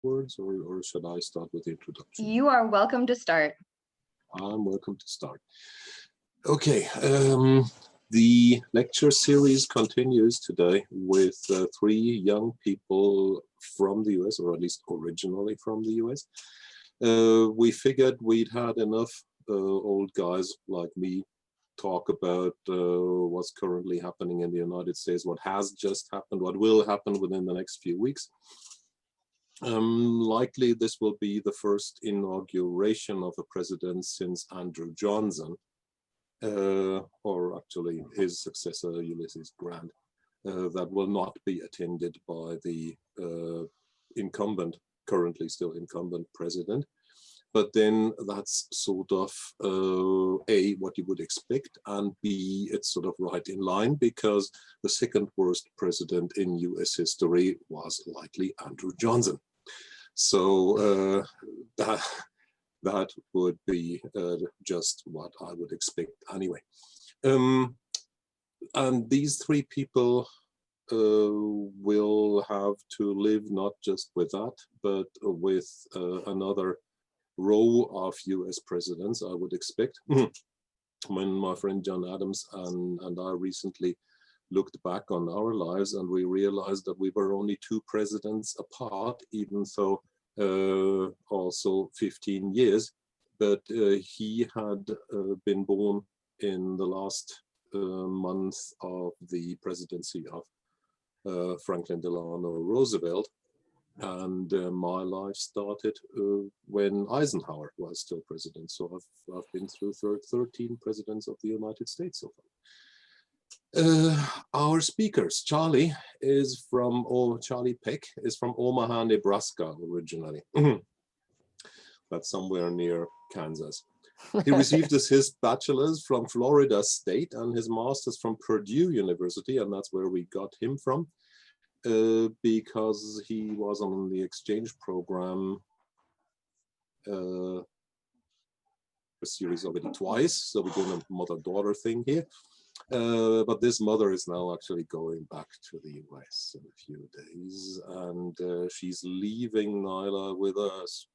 words, or should I start with the introduction? You are welcome to start. I'm welcome to start. Okay, the lecture series continues today with three young people from the US, or at least originally from the US. We figured we'd had enough old guys like me talk about what's currently happening in the United States, what has just happened, what will happen within the next few weeks. Likely this will be the first inauguration of a president since Andrew Johnson, or actually his successor Ulysses Grant, that will not be attended by the incumbent, currently still incumbent president. But then that's sort of A, what you would expect, and B, it's sort of right in line because the second worst president in US history was likely Andrew Johnson. So that would be just what I would expect anyway. And these three people will have to live not just with that, but with another row of US presidents, I would expect. When my friend John Adams and I recently looked back on our lives, and we realized that we were only two presidents apart, even though also 15 years, but he had been born in the last month of the presidency of Franklin Delano Roosevelt. And my life started when Eisenhower was still president. So I've been through 13 presidents of the United States so far. Our speakers, Charlie Peck is from Omaha, Nebraska originally. That's somewhere near Kansas. He received his bachelor's from Florida State and his master's from Purdue University, and that's where we got him from. Because he was on the exchange program a series of it twice, so we're doing a mother-daughter thing here. But this mother is now actually going back to the US in a few days, and she's leaving Nyla with us.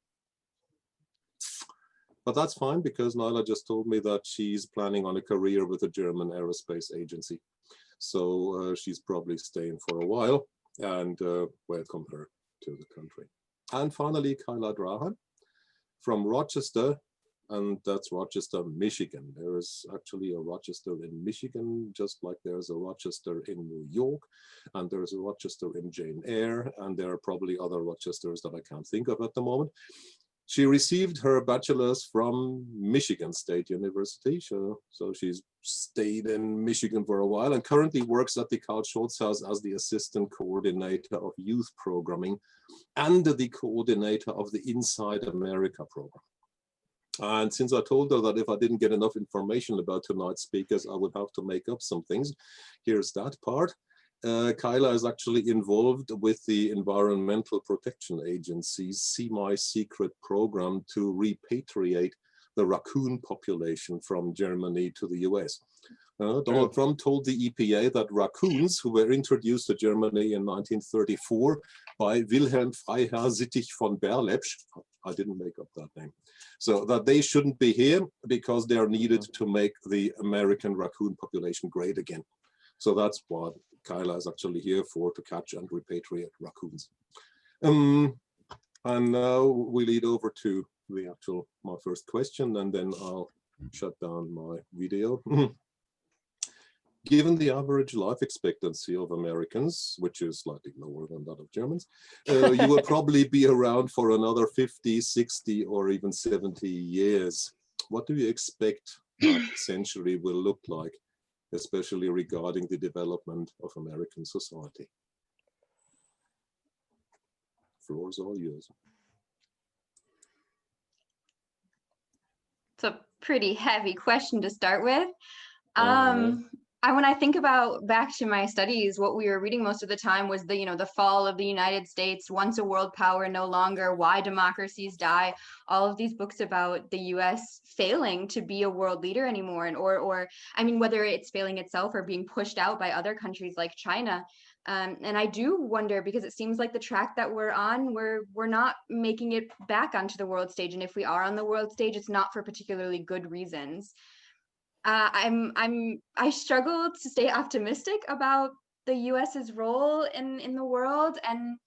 But that's fine, because Nyla just told me that she's planning on a career with the German Aerospace Agency. So she's probably staying for a while, and welcome her to the country. And finally, Kayla Draheim from Rochester, and that's Rochester, Michigan. There is actually a Rochester in Michigan, just like there's a Rochester in New York, and there's a Rochester in Jane Eyre, and there are probably other Rochesters that I can't think of at the moment. She received her bachelor's from Michigan State University, so she's stayed in Michigan for a while and currently works at the Carl-Schurz-Haus as the assistant coordinator of youth programming and the coordinator of the Inside America program. And since I told her that if I didn't get enough information about tonight's speakers, I would have to make up some things, here's that part. Kayla is actually involved with the Environmental Protection Agency's semi-secret program to repatriate the raccoon population from Germany to the US. Donald Trump told the EPA that raccoons, who were introduced to Germany in 1934 by Wilhelm Freiherr Sittich von Berlepsch, I didn't make up that name, so that they shouldn't be here because they are needed to make the American raccoon population great again. So that's what Kayla is actually here for, to catch and repatriate raccoons. And now we lead over to my first question, and then I'll shut down my video. Given the average life expectancy of Americans, which is slightly lower than that of Germans, you will probably be around for another 50, 60, or even 70 years. What do you expect that century will look like, especially regarding the development of American society? Floor is all yours. It's a pretty heavy question to start with. When I think about back to my studies, what we were reading most of the time was the fall of the United States, once a world power, no longer, why democracies die, all of these books about the US failing to be a world leader anymore, and or I mean, whether it's failing itself or being pushed out by other countries like China. And I do wonder, because it seems like the track that we're on, we're not making it back onto the world stage. And if we are on the world stage, it's not for particularly good reasons. I struggle to stay optimistic about the US's role in the world. And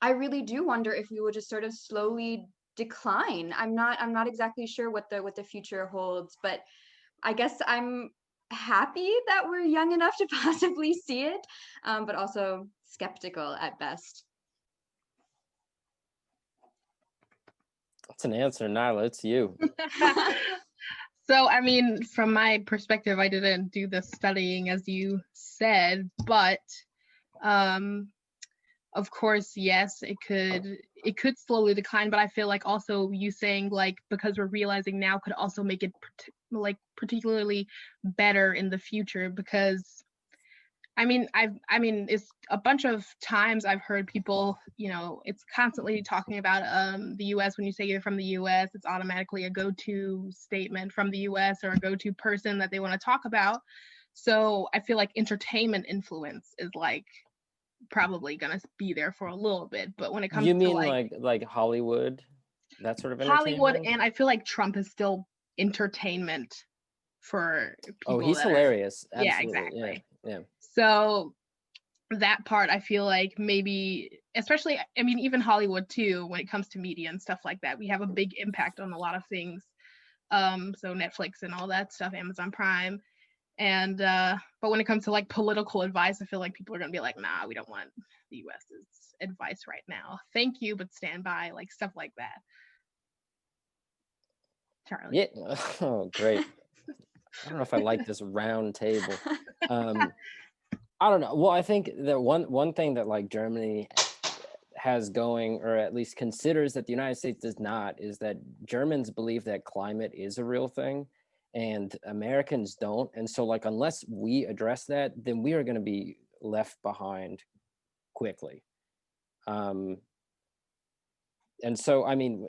I really do wonder if we will just sort of slowly decline. I'm not exactly sure what the future holds, but I guess I'm happy that we're young enough to possibly see it, but also skeptical at best. That's an answer, Nyla. It's you. So, I mean, from my perspective, I didn't do the studying as you said, but of course, yes, it could slowly decline, but I feel like also you saying like because we're realizing now could also make it particularly better in the future, because I mean it's a bunch of times I've heard people, it's constantly talking about the US. When you say you're from the US, it's automatically a go-to statement from the US or a go-to person that they want to talk about. So I feel like entertainment influence is like probably gonna be there for a little bit, but when it comes to like Hollywood, that sort of Hollywood, and I feel like Trump is still entertainment for people. He's hilarious. Absolutely. Yeah, exactly. Yeah. So that part, I feel like maybe, especially, I mean, even Hollywood too, when it comes to media and stuff like that, we have a big impact on a lot of things. So Netflix and all that stuff, Amazon Prime. And but when it comes to like political advice, I feel like people are gonna be like, nah, we don't want the US's advice right now. Thank you, but stand by, like stuff like that. Charlie. Yeah. Oh, great. I don't know if I like this round table. I don't know. Well, I think that one thing that like Germany has going, or at least considers that the United States does not, is that Germans believe that climate is a real thing and Americans don't. And so like, unless we address that, then we are going to be left behind quickly. And so, I mean,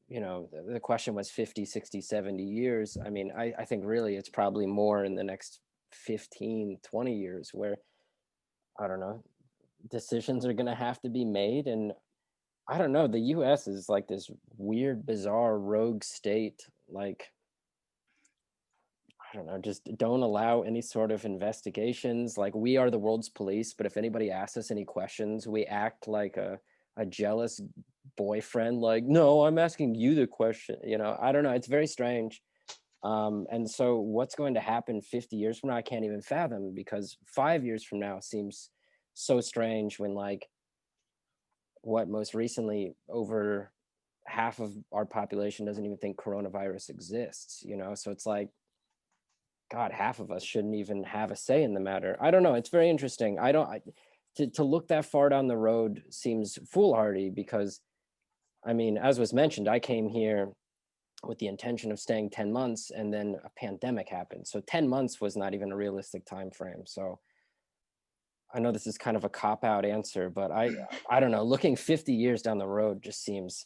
the question was 50, 60, 70 years. I mean, I think really it's probably more in the next 15, 20 years where, I don't know, decisions are going to have to be made. And I don't know, the US is like this weird, bizarre rogue state. Like, I don't know, just don't allow any sort of investigations. Like, we are the world's police, but if anybody asks us any questions, we act like a jealous boyfriend, like, no, I'm asking you the question. I don't know, it's very strange. And so what's going to happen 50 years from now, I can't even fathom, because 5 years from now seems so strange when, like, what, most recently over half of our population doesn't even think coronavirus exists, so it's like, God, half of us shouldn't even have a say in the matter. I don't know, it's very interesting. To look that far down the road seems foolhardy, because I mean, as was mentioned, I came here with the intention of staying 10 months, and then a pandemic happened. So 10 months was not even a realistic time frame. So I know this is kind of a cop-out answer, but I don't know, looking 50 years down the road just seems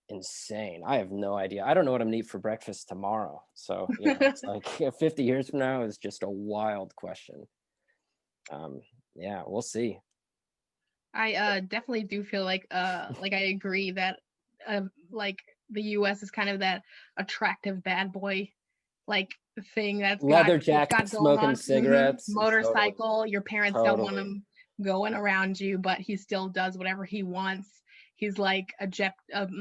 insane. I have no idea. I don't know what I'm gonna eat for breakfast tomorrow. So it's like 50 years from now is just a wild question. Yeah, we'll see. I definitely do feel like I agree that like the US is kind of that attractive bad boy like thing that's leather jacket, smoking cigarettes, motorcycle. Totally. Your parents don't want him going around you, but he still does whatever he wants. He's like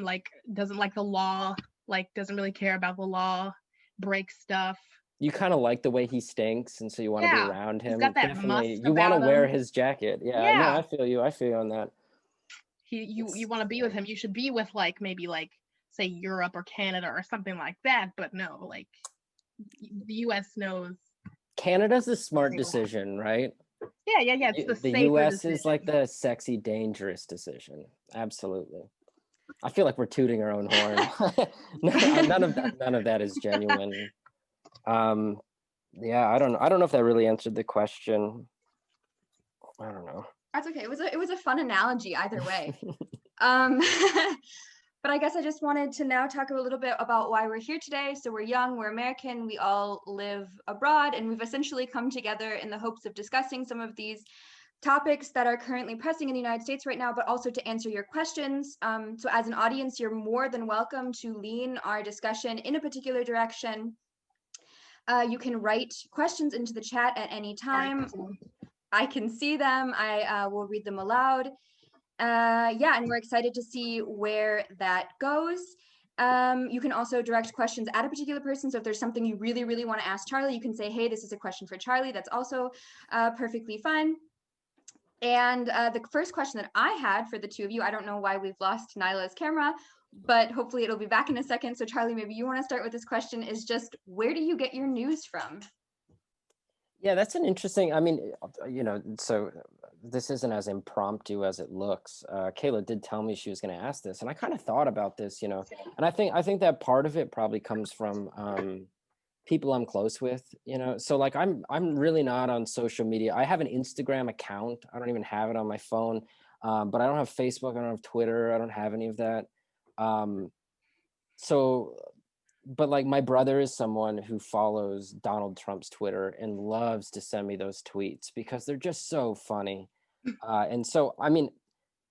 like doesn't like the law, like doesn't really care about the law, breaks stuff. You kind of like the way he stinks, and so you want to be around him. He's got that definitely, you want to wear his jacket. Yeah, no, I feel you on that. You want to be with him. You should be with like maybe like say Europe or Canada or something like that, but no, like the US knows. Canada's the smart decision, right? Yeah. It's the US decision. Is like the sexy, dangerous decision. Absolutely. I feel like we're tooting our own horn. none of that is genuine. Yeah, I don't know if that really answered the question. I don't know. That's okay. It was a fun analogy either way. But I guess I just wanted to now talk a little bit about why we're here today. So we're young, we're American, we all live abroad, and we've essentially come together in the hopes of discussing some of these topics that are currently pressing in the United States right now, but also to answer your questions. So as an audience, you're more than welcome to lean our discussion in a particular direction. You can write questions into the chat at any time. I can see them. I will read them aloud. Yeah, and we're excited to see where that goes. You can also direct questions at a particular person. So if there's something you really, really want to ask Charlie, you can say, hey, this is a question for Charlie. That's also perfectly fine. And the first question that I had for the two of you, I don't know why we've lost Nyla's camera, but hopefully it'll be back in a second. So Charlie, maybe you want to start with this question, is just where do you get your news from? Yeah, that's an interesting, I mean, you know, so this isn't as impromptu as it looks. Kayla did tell me she was going to ask this, and I kind of thought about this, you know, and I think that part of it probably comes from people I'm close with, you know. So like I'm really not on social media. I have an Instagram account. I don't even have it on my phone, but I don't have Facebook. I don't have Twitter. I don't have any of that. But like my brother is someone who follows Donald Trump's Twitter and loves to send me those tweets because they're just so funny. And so, I mean,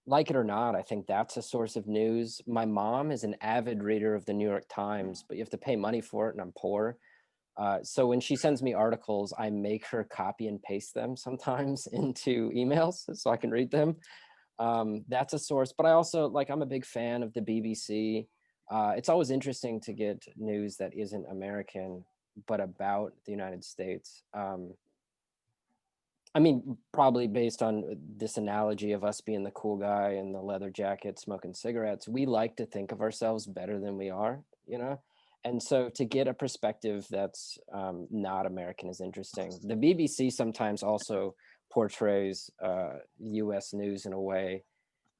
like it or not, I think that's a source of news. My mom is an avid reader of the New York Times, but you have to pay money for it, and I'm poor. So when she sends me articles, I make her copy and paste them sometimes into emails so I can read them. That's a source, but I also, like, I'm a big fan of the BBC. It's always interesting to get news that isn't American, but about the United States. I mean, probably based on this analogy of us being the cool guy in the leather jacket, smoking cigarettes, we like to think of ourselves better than we are, you know? And so to get a perspective that's not American is interesting. The BBC sometimes also portrays US news in a way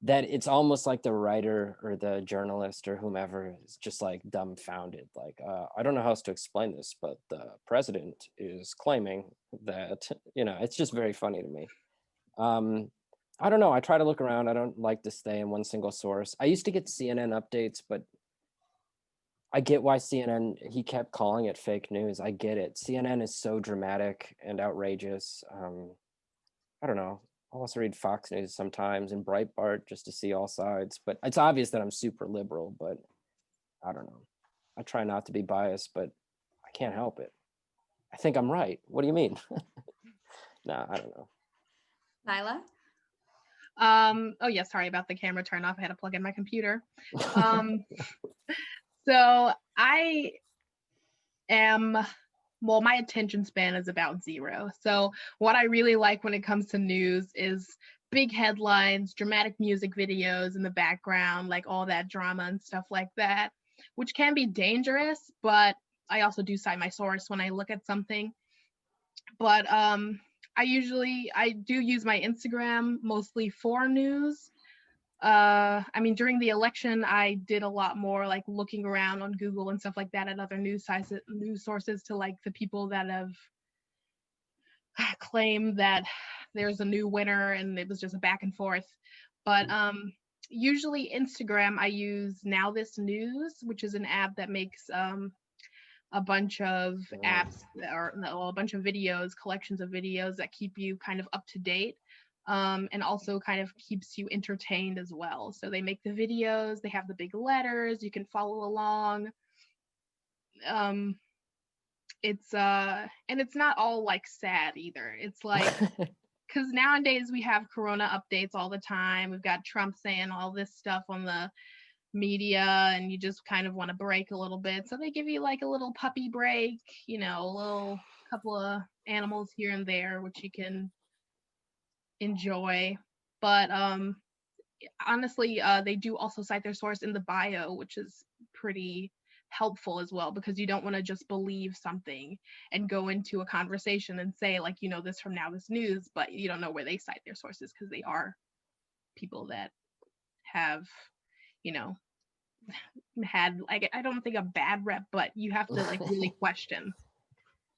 that it's almost like the writer or the journalist or whomever is just like dumbfounded. Like, I don't know how else to explain this, but the president is claiming that, you know, it's just very funny to me. I don't know. I try to look around. I don't like to stay in one single source. I used to get CNN updates, but I get why CNN, he kept calling it fake news. I get it. CNN is so dramatic and outrageous. I don't know. I'll also read Fox News sometimes and Breitbart just to see all sides. But it's obvious that I'm super liberal, but I don't know. I try not to be biased, but I can't help it. I think I'm right. What do you mean? Nah, I don't know. Nyla? Oh yeah, sorry about the camera turn off. I had to plug in my computer. So I am, well, my attention span is about 0. So what I really like when it comes to news is big headlines, dramatic music videos in the background, like all that drama and stuff like that, which can be dangerous, but I also do cite my source when I look at something. But I do use my Instagram mostly for news. I mean, during the election, I did a lot more like looking around on Google and stuff like that at other news sources to like the people that have claimed that there's a new winner and it was just a back and forth. But usually Instagram, I use Now This News, which is an app that makes a bunch of apps or a bunch of videos, collections of videos that keep you kind of up to date. And also kind of keeps you entertained as well. So they make the videos, they have the big letters, you can follow along. And it's not all like sad either. It's like, because nowadays we have Corona updates all the time. We've got Trump saying all this stuff on the media, and you just kind of want to break a little bit. So they give you like a little puppy break, you know, a little couple of animals here and there, which you can enjoy. But honestly, they do also cite their source in the bio, which is pretty helpful as well, because you don't want to just believe something and go into a conversation and say, like, you know, this from Now This News, but you don't know where they cite their sources, because they are people that have, you know, had, like, I don't think a bad rep, but you have to like really question.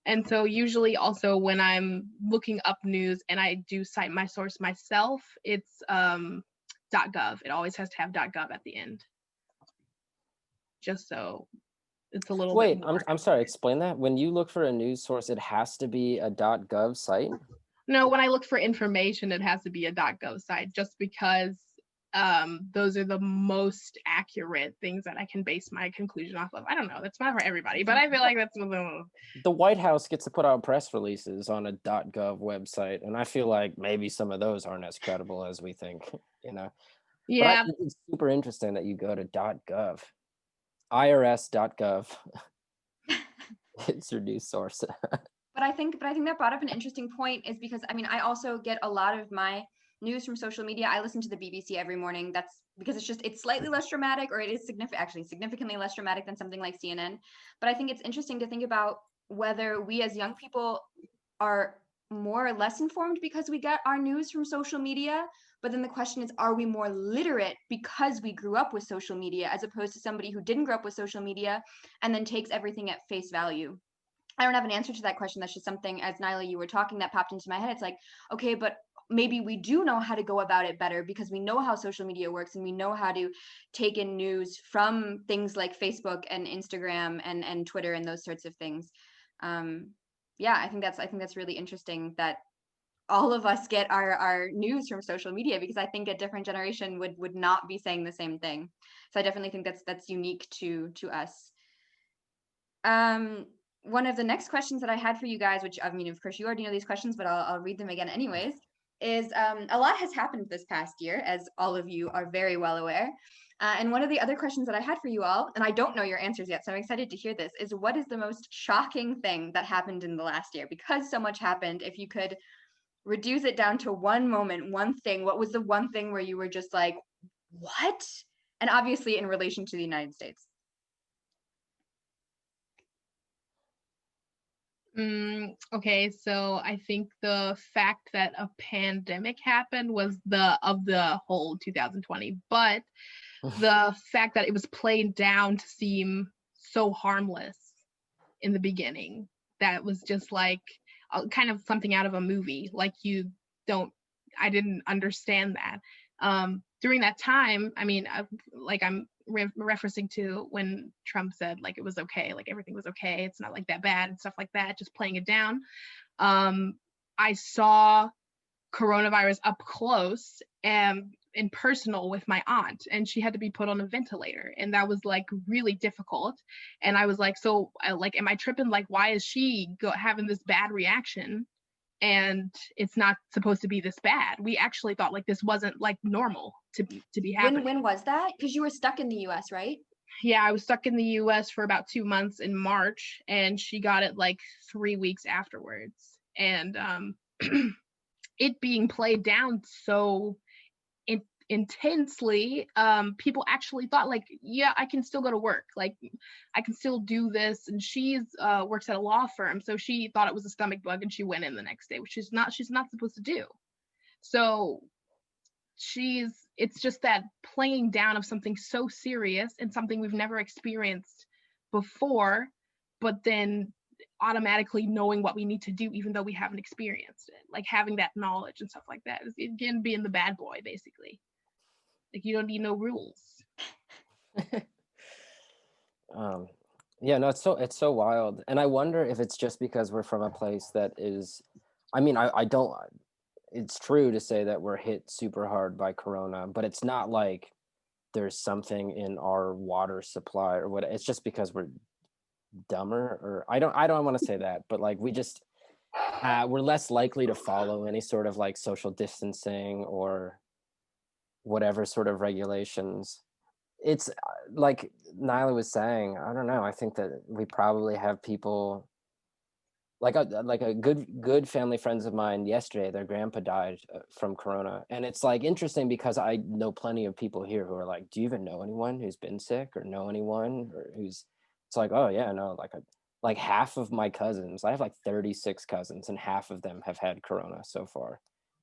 And so usually also when I'm looking up news and I do cite my source myself, it's .gov. It always has to have .gov at the end. Just so it's a little Wait, bit more. I'm sorry, explain that. When you look for a news source, it has to be a .gov site? No, when I look for information, it has to be a .gov site, just because those are the most accurate things that I can base my conclusion off of. I don't know, that's not for everybody, but I feel like that's The White House gets to put out press releases on a .gov website, and I feel like maybe some of those aren't as credible as we think, you know. yeah. But it's super interesting that you go to .gov, irs.gov. It's your news source. But I think that brought up an interesting point, is because I mean, I also get a lot of my news from social media. I listen to the BBC every morning. That's because it's slightly less dramatic, or it is significantly less dramatic than something like CNN. But I think it's interesting to think about whether we as young people are more or less informed because we get our news from social media. But then the question is, are we more literate because we grew up with social media, as opposed to somebody who didn't grow up with social media and then takes everything at face value? I don't have an answer to that question. That's just something, as Nyla, you were talking, that popped into my head. It's like, okay, but maybe we do know how to go about it better because we know how social media works, and we know how to take in news from things like Facebook and Instagram and Twitter and those sorts of things. Yeah, I think that's really interesting that all of us get our news from social media, because I think a different generation would not be saying the same thing. So I definitely think that's unique to us. One of the next questions that I had for you guys, which I mean, of course, you already know these questions, but I'll read them again anyways, is a lot has happened this past year, as all of you are very well aware. And one of the other questions that I had for you all, and I don't know your answers yet, so I'm excited to hear this, is what is the most shocking thing that happened in the last year? Because so much happened, if you could reduce it down to one moment, one thing, what was the one thing where you were just like, what? And obviously in relation to the United States. Okay, so I think the fact that a pandemic happened was of the whole 2020, but the fact that it was played down to seem so harmless in the beginning, that was just like kind of something out of a movie. Like I didn't understand that. During that time, I mean, I'm referencing to when Trump said like it was okay, like everything was okay, it's not like that bad and stuff like that, just playing it down. I saw coronavirus up close and personal with my aunt, and she had to be put on a ventilator, and that was like really difficult. And I was like, so like, am I tripping? Like, why is she having this bad reaction? And it's not supposed to be this bad. We actually thought like this wasn't like normal to be happening. When was that? Because you were stuck in the US, right? Yeah, I was stuck in the US for about 2 months in March, and she got it like 3 weeks afterwards. And it being played down so intensely, people actually thought like, yeah, I can still go to work, like I can still do this. And she's works at a law firm, so she thought it was a stomach bug, and she went in the next day, which she's not supposed to do. So it's just that playing down of something so serious and something we've never experienced before, but then automatically knowing what we need to do even though we haven't experienced it, like having that knowledge and stuff like that, is again being the bad boy basically. Like, you don't need no rules. Yeah, no, it's so wild. And I wonder if it's just because we're from a place that is, I mean, I don't, it's true to say that we're hit super hard by Corona, but it's not like there's something in our water supply or what. It's just because we're dumber, or I don't want to say that, but like we just, we're less likely to follow any sort of like social distancing or whatever sort of regulations. It's like Nyla was saying, I don't know, I think that we probably have people like a good family friends of mine yesterday, their grandpa died from Corona. And it's like interesting because I know plenty of people here who are like, do you even know anyone who's been sick, or know anyone or who's, it's like, oh yeah, no, like half of my cousins, I have like 36 cousins, and half of them have had Corona so far.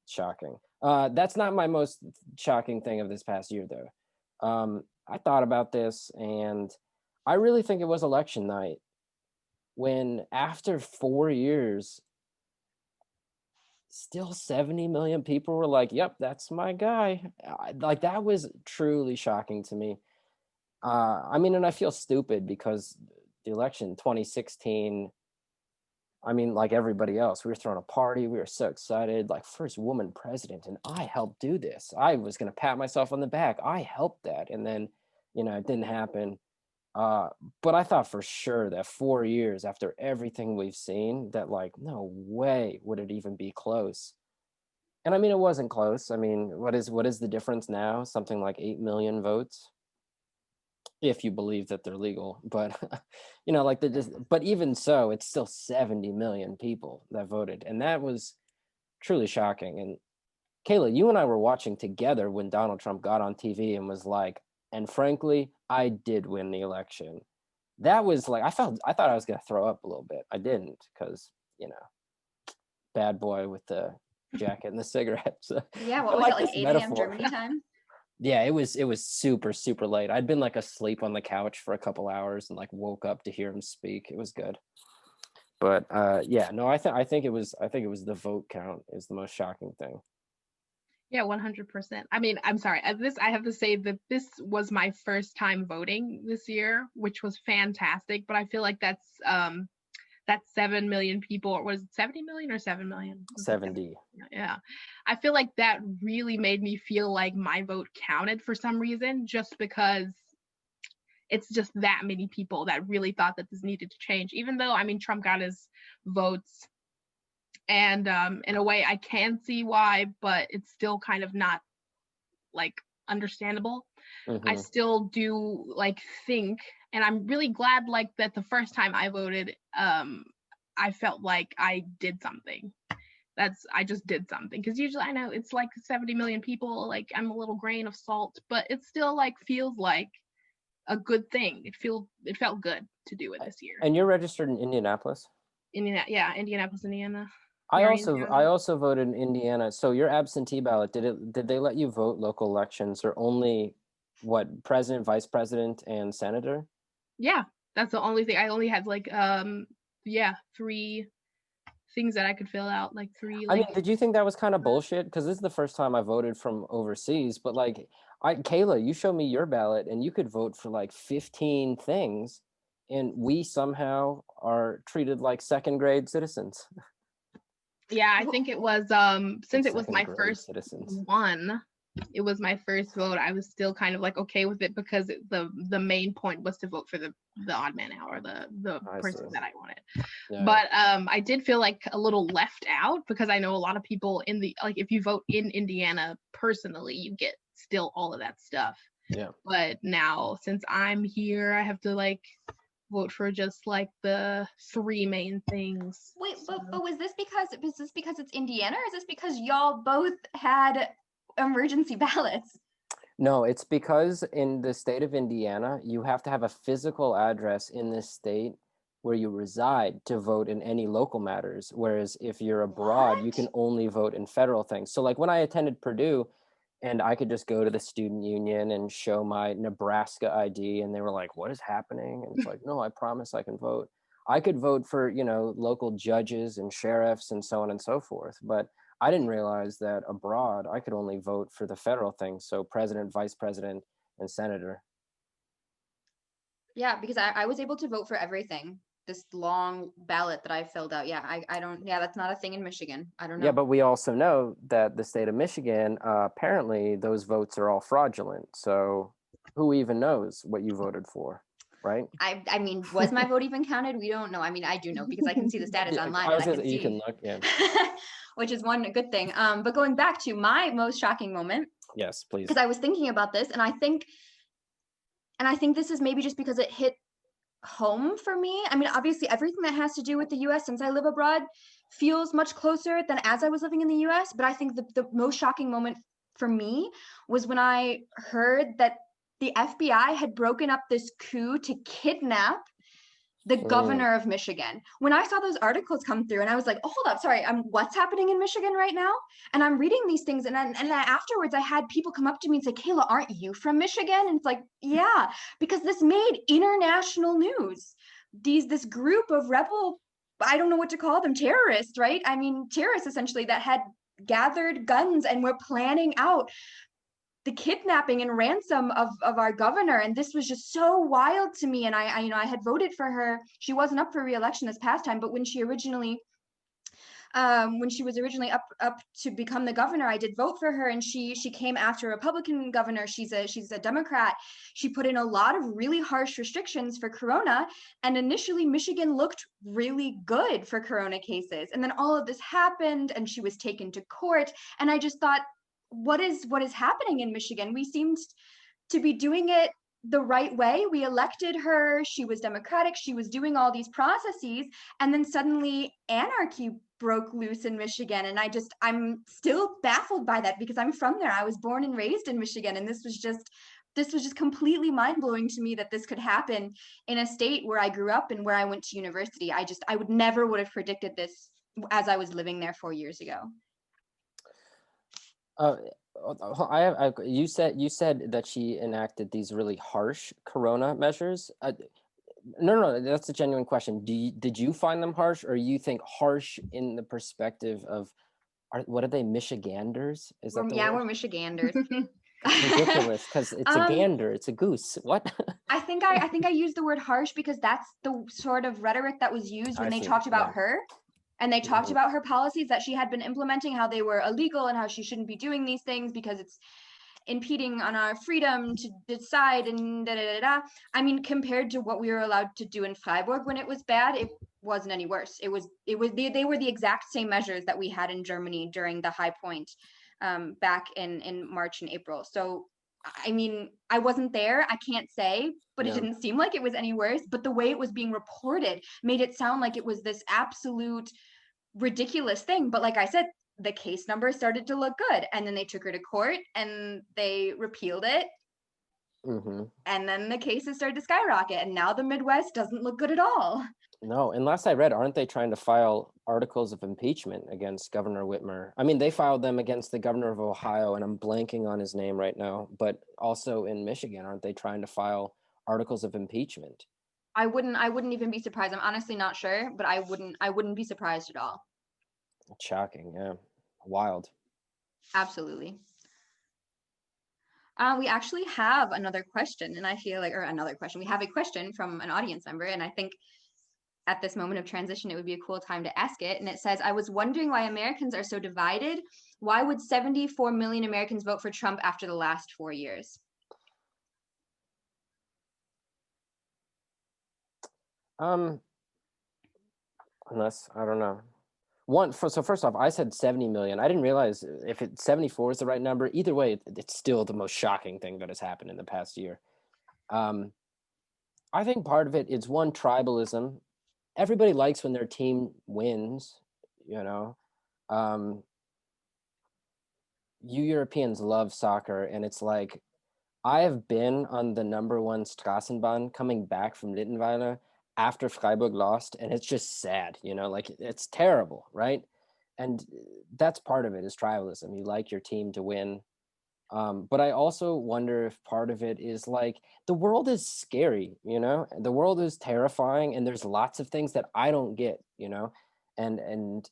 Shocking. That's not my most shocking thing of this past year though. I thought about this, and I really think it was election night, when after 4 years, still 70 million people were like, yep, that's my guy. Like, that was truly shocking to me. I mean, and I feel stupid because the election 2016, I mean, like everybody else, we were throwing a party. We were so excited, like first woman president. And I helped do this. I was going to pat myself on the back. I helped that. And then, you know, it didn't happen. But I thought for sure that 4 years after everything we've seen, that like, no way would it even be close. And I mean, it wasn't close. I mean, what is the difference now? Something like 8 million votes, if you believe that they're legal. But, you know, like but even so, it's still 70 million people that voted. And that was truly shocking. And Kayla, you and I were watching together when Donald Trump got on TV and was like, and frankly, I did win the election. That was like, I thought I was going to throw up a little bit. I didn't, because, you know, bad boy with the jacket and the cigarettes. Yeah, what was it, like 8 a.m. Germany time? Yeah, it was super, super late. I'd been like asleep on the couch for a couple hours and like woke up to hear him speak. It was good. But yeah, no, I think it was the vote count is the most shocking thing. Yeah, 100%. I mean, I'm sorry. I have to say that this was my first time voting this year, which was fantastic. But I feel like that's 7 million people, or was it 70 million or 7 million? 70. Yeah. I feel like that really made me feel like my vote counted for some reason, just because it's just that many people that really thought that this needed to change, even though, I mean, Trump got his votes. And in a way, I can see why, but it's still kind of not like understandable. Mm-hmm. I still do like think, and I'm really glad like that the first time I voted, I felt like I did something. I just did something, because usually I know it's like 70 million people, like I'm a little grain of salt, but it still like feels like a good thing. It felt good to do it this year. And you're registered in Indianapolis? Indianapolis, Indiana. I also voted in Indiana. So your absentee ballot, did they let you vote local elections, or only what, president, vice president, and senator? Yeah, that's the only thing. I only had like 3 things that I could fill out, like 3. Like, I mean, did you think that was kind of bullshit? Because this is the first time I voted from overseas. But like, Kayla, you showed me your ballot, and you could vote for like 15 things, and we somehow are treated like second grade citizens. Yeah, I think it was since it was my first one, it was my first vote. I was still kind of like okay with it, because the main point was to vote for the odd man out, or the person that I wanted. Yeah. But I did feel like a little left out, because I know a lot of people if you vote in Indiana personally, you get still all of that stuff. Yeah. But now, since I'm here, I have to like vote for just like the 3 main things. Wait, but was this because it's Indiana, or is this because y'all both had emergency ballots? No, it's because in the state of Indiana, you have to have a physical address in this state where you reside to vote in any local matters. Whereas if you're abroad, you can only vote in federal things. So like when I attended Purdue, and I could just go to the student union and show my Nebraska ID, and they were like, what is happening? And it's like, no, I promise I can vote. I could vote for, you know, local judges and sheriffs and so on and so forth. But I didn't realize that abroad, I could only vote for the federal things. So president, vice president, and senator. Yeah, because I was able to vote for everything. This long ballot that I filled out. Yeah, I don't, yeah, that's not a thing in Michigan. I don't know. Yeah, but we also know that the state of Michigan, apparently those votes are all fraudulent. So who even knows what you voted for, right? I mean, was my vote even counted? We don't know. I mean, I do know, because I can see the status online. You can look, yeah. Which is one good thing. But going back to my most shocking moment. Yes, please. Because I was thinking about this, and I think this is maybe just because it hit home for me. I mean, obviously everything that has to do with the US since I live abroad feels much closer than as I was living in the US. But I think the most shocking moment for me was when I heard that the FBI had broken up this coup to kidnap the governor of Michigan. When I saw those articles come through, and I was like, oh, hold up, sorry, what's happening in Michigan right now? And I'm reading these things, and then afterwards I had people come up to me and say, Kayla, aren't you from Michigan? And it's like, yeah, because this made international news. This group of rebel, I don't know what to call them, terrorists, right? I mean, terrorists essentially that had gathered guns and were planning out the kidnapping and ransom of our governor. And this was just so wild to me. And I you know, I had voted for her. She wasn't up for re-election this past time, but when she was originally up to become the governor, I did vote for her, and she came after a Republican governor. She's a Democrat. She put in a lot of really harsh restrictions for Corona, and initially Michigan looked really good for Corona cases. And then all of this happened, and she was taken to court. And I just thought, what is happening in Michigan? We seemed to be doing it the right way. We elected her. She was Democratic. She was doing all these processes, and then suddenly anarchy broke loose in Michigan. And I'm still baffled by that, because I'm from there. I was born and raised in Michigan, and this was just completely mind-blowing to me that this could happen in a state where I grew up and where I went to university. I would never would have predicted this as I was living there 4 years ago. You said that she enacted these really harsh Corona measures. No, that's a genuine question. Did you find them harsh, or you think harsh in the perspective of, what are they, Michiganders? Is that the word? We're Michiganders. It's ridiculous, because it's a gander, it's a goose. What? I think I used the word harsh because that's the sort of rhetoric that was used when they talked about her. And they talked about her policies that she had been implementing, how they were illegal and how she shouldn't be doing these things because it's impeding on our freedom to decide and da da da da. I mean, compared to what we were allowed to do in Freiburg when it was bad, it wasn't any worse. They were the exact same measures that we had in Germany during the high point back in March and April. So, I mean, I wasn't there, I can't say, but it didn't seem like it was any worse. But the way it was being reported made it sound like it was this absolute ridiculous thing. But like I said, the case numbers started to look good, and then they took her to court and they repealed it. And then the cases started to skyrocket, and now the Midwest doesn't look good at all. No, and last I read, aren't they trying to file articles of impeachment against Governor Whitmer? I mean, they filed them against the governor of Ohio, and I'm blanking on his name right now, but also in Michigan, aren't they trying to file articles of impeachment? I wouldn't even be surprised. I'm honestly not sure, but I wouldn't be surprised at all. It's shocking, yeah. Wild. Absolutely. We actually have another question, and I feel like, we have a question from an audience member, and I think at this moment of transition, it would be a cool time to ask it. And it says, I was wondering why Americans are so divided. Why would 74 million Americans vote for Trump after the last 4 years? Unless, I don't know. So first off, I said 70 million. I didn't realize if 74 is the right number. Either way, it's still the most shocking thing that has happened in the past year. I think part of it is one, tribalism. Everybody likes when their team wins, you know. You Europeans love soccer, and it's like, I have been on the #1 Straßenbahn coming back from Littenweiler after Freiburg lost, and it's just sad, you know, like it's terrible, right? And that's part of it, is tribalism. You like your team to win. But I also wonder if part of it is like, the world is scary, you know, the world is terrifying, and there's lots of things that I don't get, you know, and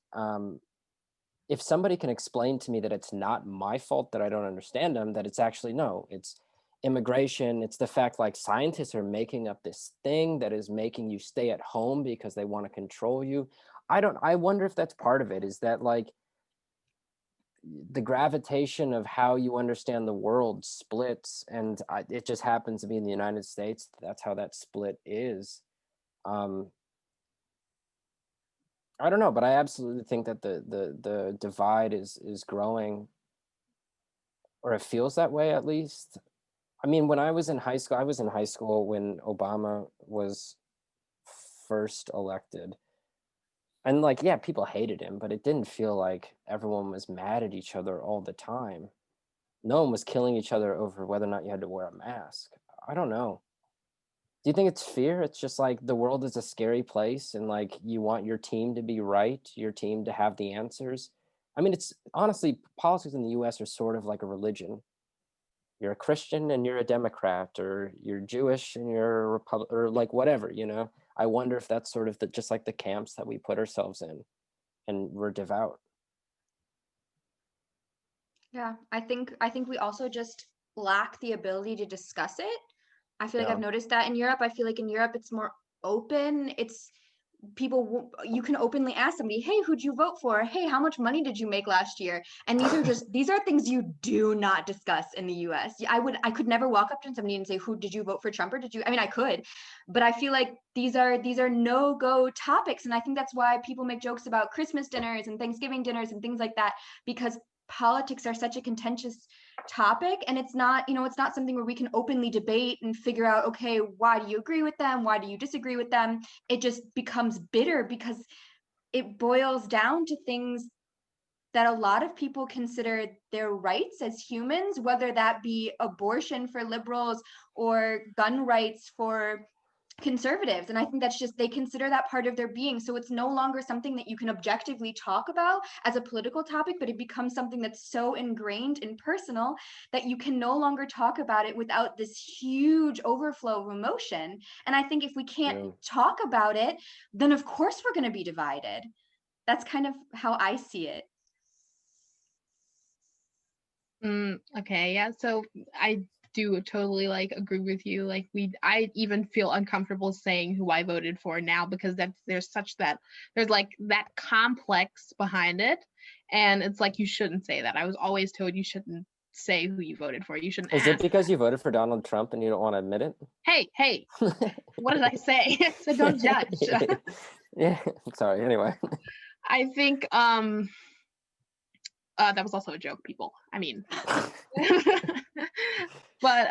if somebody can explain to me that it's not my fault that I don't understand them, that it's actually, no, it's immigration, it's the fact like scientists are making up this thing that is making you stay at home because they want to control you. I wonder if that's part of it, is that like the gravitation of how you understand the world splits, and it just happens to be in the United States. That's how that split is. I don't know, but I absolutely think that the divide is growing, or it feels that way at least. I mean, when I was in high school when Obama was first elected. And like, yeah, people hated him, but it didn't feel like everyone was mad at each other all the time. No one was killing each other over whether or not you had to wear a mask. I don't know. Do you think it's fear? It's just like the world is a scary place, and like you want your team to be right, your team to have the answers. I mean, it's honestly, politics in the US are sort of like a religion. You're a Christian and you're a Democrat, or you're Jewish and you're a Republican, or like whatever, you know? I wonder if that's sort of just like the camps that we put ourselves in, and we're devout. Yeah, I think we also just lack the ability to discuss it. I feel like I've Yeah. noticed that in Europe. I feel like in Europe it's more open. It's people, you can openly ask somebody, hey, who'd you vote for? Hey, how much money did you make last year? And these are things you do not discuss in the US. I could never walk up to somebody and say, who did you vote for, Trump or did you? I mean, I could, but I feel like these are no-go topics. And I think that's why people make jokes about Christmas dinners and Thanksgiving dinners and things like that, because politics are such a contentious topic, and it's not, it's not something where we can openly debate and figure out, okay, why do you agree with them, why do you disagree with them? It just becomes bitter because it boils down to things that a lot of people consider their rights as humans, whether that be abortion for liberals or gun rights for conservatives. And I think that's just, they consider that part of their being. So it's no longer something that you can objectively talk about as a political topic, but it becomes something that's so ingrained and personal that you can no longer talk about it without this huge overflow of emotion. And I think if we can't talk about it, then of course we're going to be divided. That's kind of how I see it. Okay, yeah. So I do totally like agree with you. Like I even feel uncomfortable saying who I voted for now, because there's like that complex behind it, and it's like you shouldn't say that. I was always told you shouldn't say who you voted for. You shouldn't Is ask. it because you voted for Donald Trump and you don't want to admit it? Hey, what did I say? So don't judge. Yeah, sorry. Anyway, I think that was also a joke, people. I mean, but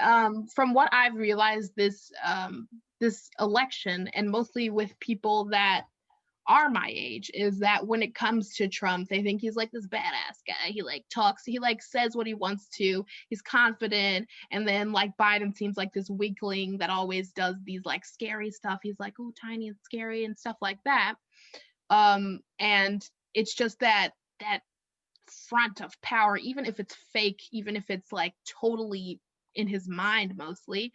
from what I've realized this election, and mostly with people that are my age, is that when it comes to Trump, they think he's like this badass guy. He like talks, he like says what he wants to, he's confident. And then like Biden seems like this weakling that always does these like scary stuff. He's like, oh, tiny and scary and stuff like that. And it's just that front of power, even if it's fake, even if it's like totally in his mind mostly,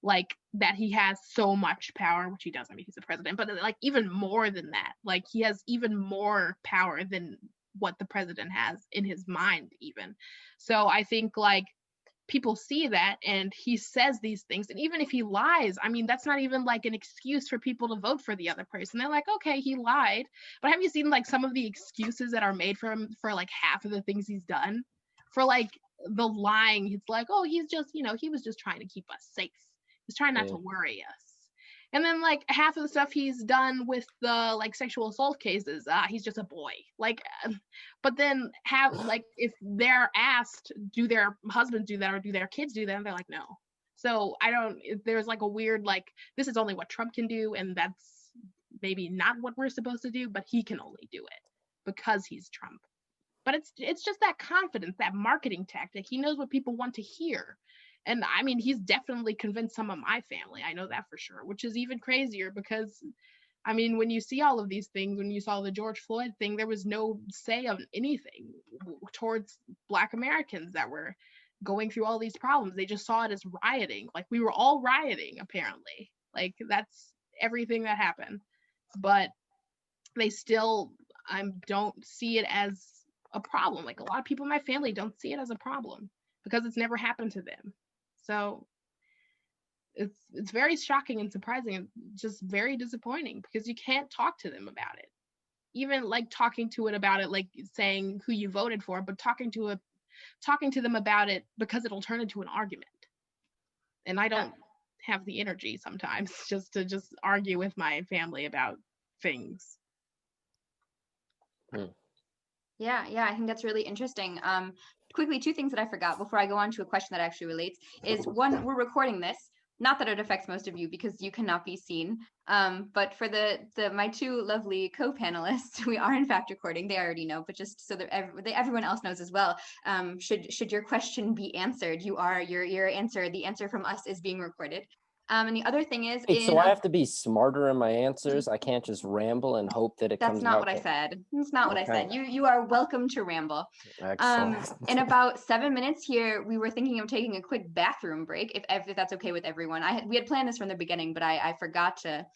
like that he has so much power, which he does. I mean, he's the president, but like even more than that, like he has even more power than what the president has in his mind even. So I think like people see that, and he says these things, and even if he lies, I mean, that's not even like an excuse for people to vote for the other person. They're like, okay, he lied, but have you seen like some of the excuses that are made for him for like half of the things he's done? For like the lying, it's like, oh, he's just, he was just trying to keep us safe, he's trying not to worry us. And then like half of the stuff he's done with the like sexual assault cases, he's just a boy. Like, but then have like, if they're asked, do their husbands do that or do their kids do that? And they're like, no. So there's like a weird, like, this is only what Trump can do, and that's maybe not what we're supposed to do, but he can only do it because he's Trump. But it's just that confidence, that marketing tactic. He knows what people want to hear. And I mean, he's definitely convinced some of my family. I know that for sure, which is even crazier because, I mean, when you see all of these things, when you saw the George Floyd thing, there was no say of anything towards Black Americans that were going through all these problems. They just saw it as rioting. Like, we were all rioting, apparently. Like, that's everything that happened. But they still don't see it as a problem. Like, a lot of people in my family don't see it as a problem because it's never happened to them. So it's very shocking and surprising, and just very disappointing because you can't talk to them about it. Even like talking to it about it, like saying who you voted for, but talking to them about it because it'll turn into an argument. And I don't have the energy sometimes to argue with my family about things. Yeah, I think that's really interesting. Quickly, two things that I forgot before I go on to a question that actually relates is, one, we're recording this. Not that it affects most of you because you cannot be seen. But for my two lovely co-panelists, we are in fact recording. They already know, but just so that everyone else knows as well. Should your question be answered, your answer, the answer from us is being recorded. And the other thing is, so I have to be smarter in my answers. I can't just ramble and hope that it comes out. That's not what I said. That's not what I said. You are welcome to ramble. Excellent. In about 7 minutes here, we were thinking of taking a quick bathroom break, if that's okay with everyone. We had planned this from the beginning, but I forgot to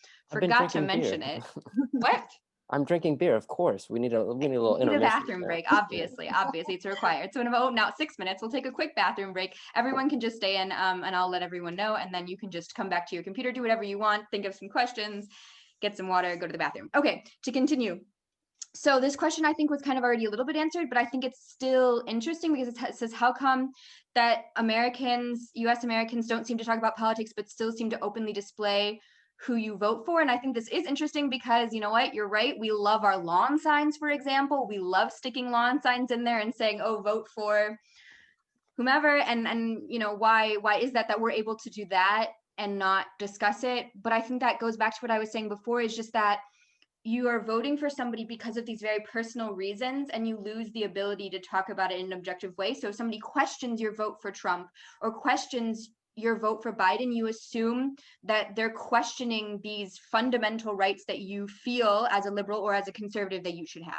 mention it. What? I'm drinking beer, of course. We need a little We need a intermission. bathroom break, obviously. Obviously, it's required. So in about now 6 minutes, we'll take a quick bathroom break. Everyone can just stay in, and I'll let everyone know, and then you can just come back to your computer, do whatever you want, think of some questions, get some water, go to the bathroom. Okay, to continue. So this question I think was kind of already a little bit answered, but I think it's still interesting because it says, how come that US Americans don't seem to talk about politics, but still seem to openly display who you vote for? And I think this is interesting because, you know what, you're right. We love our lawn signs, for example. We love sticking lawn signs in there and saying, oh, vote for whomever. And you know, why is that we're able to do that and not discuss it? But I think that goes back to what I was saying before, is just that you are voting for somebody because of these very personal reasons, and you lose the ability to talk about it in an objective way. So if somebody questions your vote for Trump or questions your vote for Biden, you assume that they're questioning these fundamental rights that you feel as a liberal or as a conservative that you should have.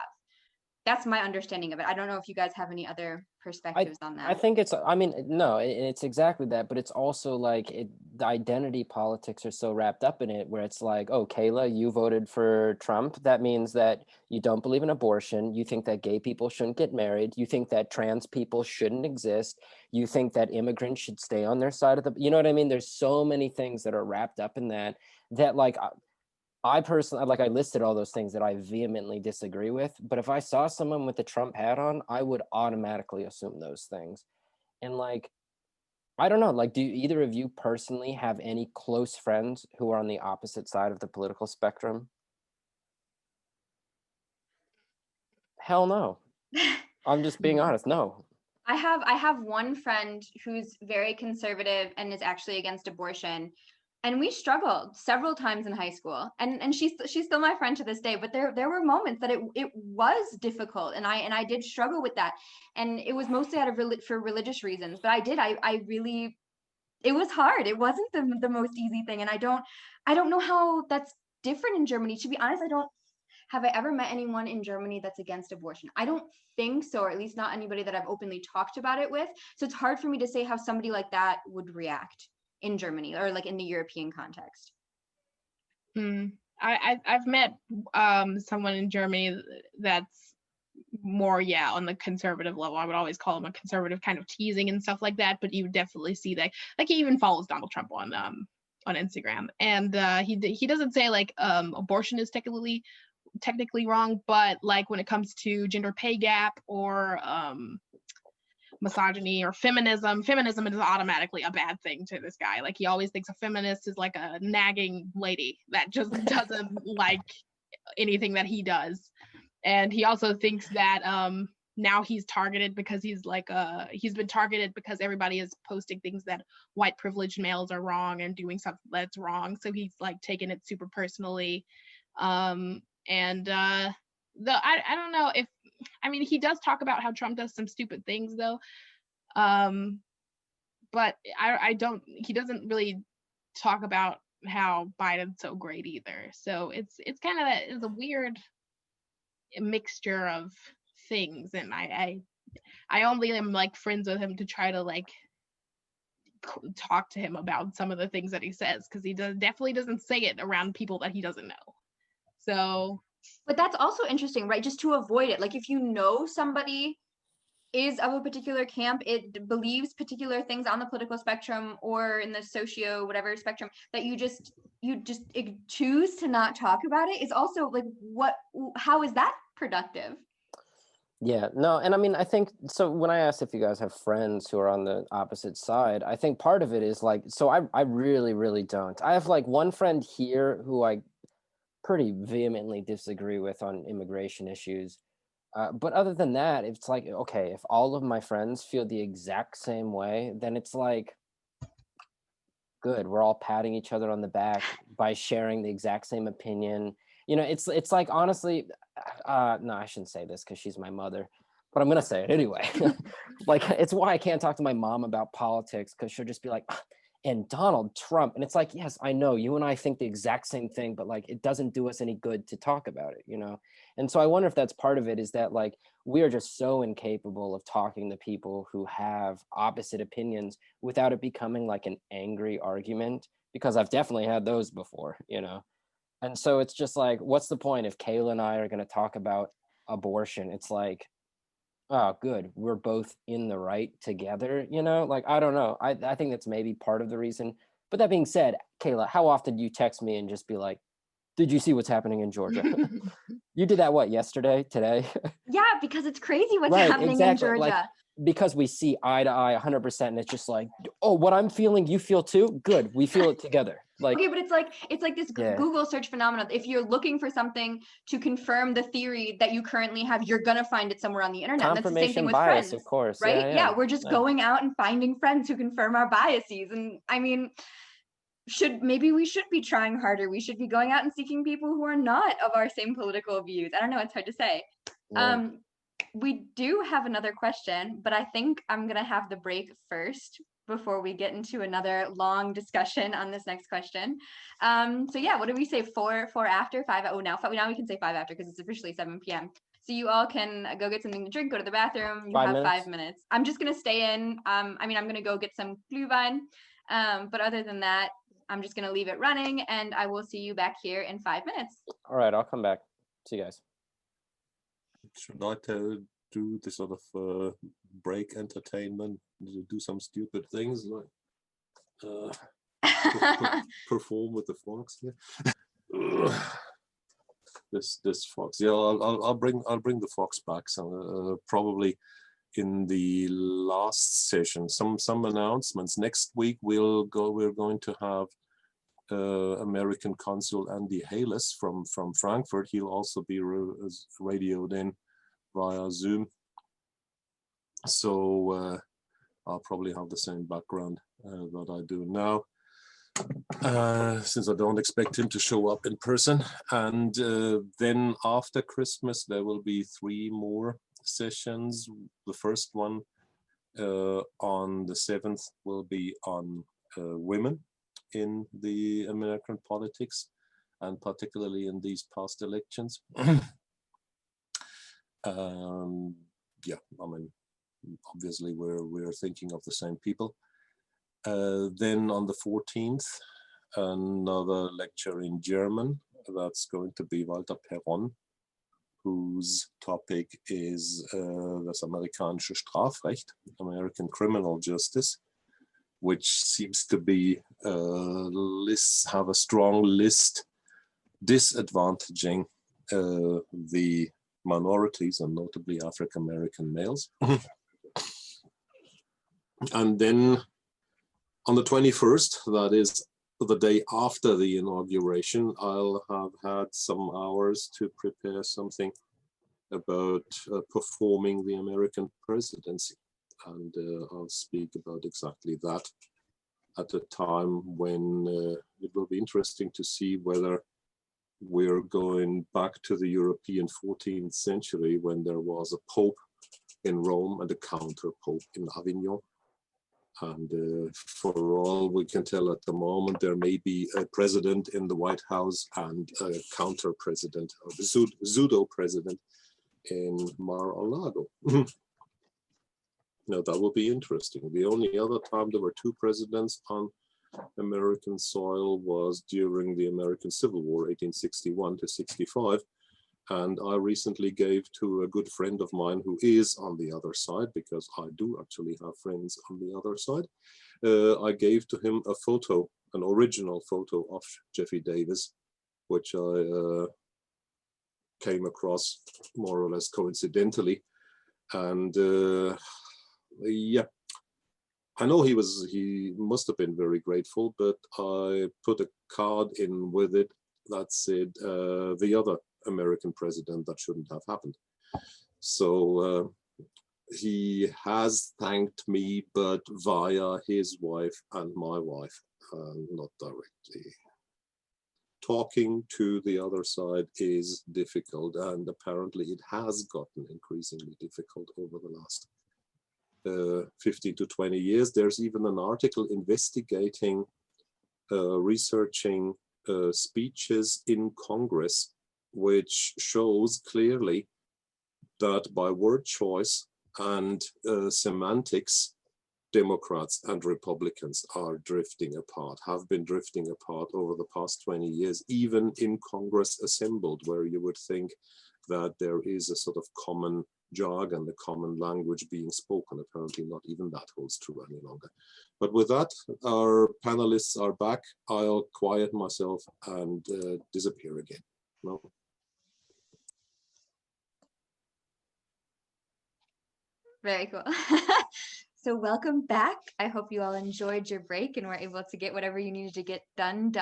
That's my understanding of it. I don't know if you guys have any other perspectives on that. I think it's, I mean, no, it's exactly that, but it's also like the identity politics are so wrapped up in it, where it's like, oh, Kayla, you voted for Trump. That means that you don't believe in abortion. You think that gay people shouldn't get married. You think that trans people shouldn't exist. You think that immigrants should stay on their side of the, you know what I mean? There's so many things that are wrapped up in that like, I personally, like, I listed all those things that I vehemently disagree with, but if I saw someone with the Trump hat on, I would automatically assume those things. And like, I don't know, like, do either of you personally have any close friends who are on the opposite side of the political spectrum? Hell no. I'm just being honest. No. I have one friend who's very conservative and is actually against abortion. And we struggled several times in high school, and she's still my friend to this day. But there were moments that it was difficult, and I did struggle with that, and it was mostly out of for religious reasons. But I really, it was hard. It wasn't the most easy thing, and I don't know how that's different in Germany. To be honest, have I ever met anyone in Germany that's against abortion? I don't think so, or at least not anybody that I've openly talked about it with. So it's hard for me to say how somebody like that would react in Germany or like in the European context. I've met someone in Germany that's more on the conservative level. I would always call him a conservative, kind of teasing and stuff like that, but you would definitely see that, like, he even follows Donald Trump on Instagram, and he doesn't say like abortion is technically wrong, but like when it comes to gender pay gap or misogyny or feminism is automatically a bad thing to this guy. Like, he always thinks a feminist is like a nagging lady that just doesn't like anything that he does. And he also thinks that now he's targeted because he's been targeted because everybody is posting things that white privileged males are wrong and doing something that's wrong. So he's like taking it super personally. I don't know if, I mean, he does talk about how Trump does some stupid things though. But he doesn't really talk about how Biden's so great either. So it's kind of it's a weird mixture of things. And I only am like friends with him to try to like talk to him about some of the things that he says, because he definitely doesn't say it around people that he doesn't know. So, but that's also interesting, right? Just to avoid it. Like, if you know somebody is of a particular camp, it believes particular things on the political spectrum or in the socio whatever spectrum, that you just choose to not talk about it, is also like, how is that productive? Yeah, no, and I mean, I think, so when I asked if you guys have friends who are on the opposite side, I think part of it is like, so I really, really don't. I have like one friend here who I pretty vehemently disagree with on immigration issues. But other than that, it's like, okay, if all of my friends feel the exact same way, then it's like, good, we're all patting each other on the back by sharing the exact same opinion. You know, it's like, honestly, no, I shouldn't say this because she's my mother, but I'm gonna say it anyway. Like, it's why I can't talk to my mom about politics, because she'll just be like, and Donald Trump, and it's like, yes, I know you and I think the exact same thing, but like, it doesn't do us any good to talk about it, you know? And so I wonder if that's part of it, is that like, we are just so incapable of talking to people who have opposite opinions without it becoming like an angry argument, because I've definitely had those before, you know? And so it's just like, what's the point if Kayla and I are going to talk about abortion? It's like, oh, good, we're both in the right together, you know? Like, I don't know. I think that's maybe part of the reason. But that being said, Kayla, how often do you text me and just be like, did you see what's happening in Georgia? You did that, what, yesterday, today? Yeah, because it's crazy what's Right, happening exactly. in Georgia. Like, because we see eye to eye 100%, and it's just like, oh, what I'm feeling, you feel too? Good, we feel it together. Like, okay, but it's like this yeah. Google search phenomenon. If you're looking for something to confirm the theory that you currently have, you're gonna find it somewhere on the internet. And that's the same thing Confirmation with bias, friends, of course. right? Yeah, we're just Yeah. going out and finding friends who confirm our biases. And I mean, maybe we should be trying harder. We should be going out and seeking people who are not of our same political views. I don't know, it's hard to say. Yeah. We do have another question, but I think I'm gonna have the break first before we get into another long discussion on this next question. So yeah, what do we say? Four after, 5? Oh, now we can say 5 after because it's officially 7 p.m. So you all can go get something to drink, go to the bathroom. You 5 have minutes? 5 minutes. I'm just gonna stay in. I mean, I'm gonna go get some Glühwein. But other than that, I'm just gonna leave it running, and I will see you back here in 5 minutes. All right, I'll come back. See you guys. Should I do this sort of break entertainment, do some stupid things like perform with the fox here? this fox, yeah, I'll bring the fox back. So probably in the last session, some announcements. Next week we're going to have American Consul Andy Hayles from Frankfurt. He'll also be radioed in via Zoom. So I'll probably have the same background that I do now, since I don't expect him to show up in person. And then after Christmas, there will be 3 more sessions. The first one on the 7th will be on women in the American politics, and particularly in these past elections. Yeah, I mean, obviously we're thinking of the same people. Then on the 14th, another lecture in German. That's going to be Walter Perron, whose topic is das amerikanische Strafrecht, American criminal justice, which seems to be have a strong list disadvantaging the minorities, and notably African-American males. And then on the 21st, that is the day after the inauguration, I'll have had some hours to prepare something about performing the American presidency. And I'll speak about exactly that at a time when it will be interesting to see whether we're going back to the European 14th century, when there was a pope in Rome and a counter-pope in Avignon. And for all we can tell at the moment, there may be a president in the White House and a counter-president, or the pseudo-president in Mar-a-Lago. Now, that will be interesting. The only other time there were 2 presidents on American soil was during the American Civil War, 1861 to 65. And I recently gave to a good friend of mine who is on the other side, because I do actually have friends on the other side. I gave to him a photo, an original photo of Jeffrey Davis, which I came across more or less coincidentally. And yeah, I know he must have been very grateful, but I put a card in with it that said the other American president that shouldn't have happened. So he has thanked me, but via his wife and my wife, not directly. Talking to the other side is difficult, and apparently it has gotten increasingly difficult over the last 15 to 20 years. There's even an article investigating, researching speeches in Congress, which shows clearly that by word choice and semantics, Democrats and Republicans are drifting apart, have been drifting apart over the past 20 years, even in Congress assembled, where you would think that there is a sort of common jargon, the common language being spoken. Apparently not even that holds true any longer. But with that, our panelists are back. I'll quiet myself and disappear again. No. Very cool. So welcome back. I hope you all enjoyed your break and were able to get whatever you needed to get done.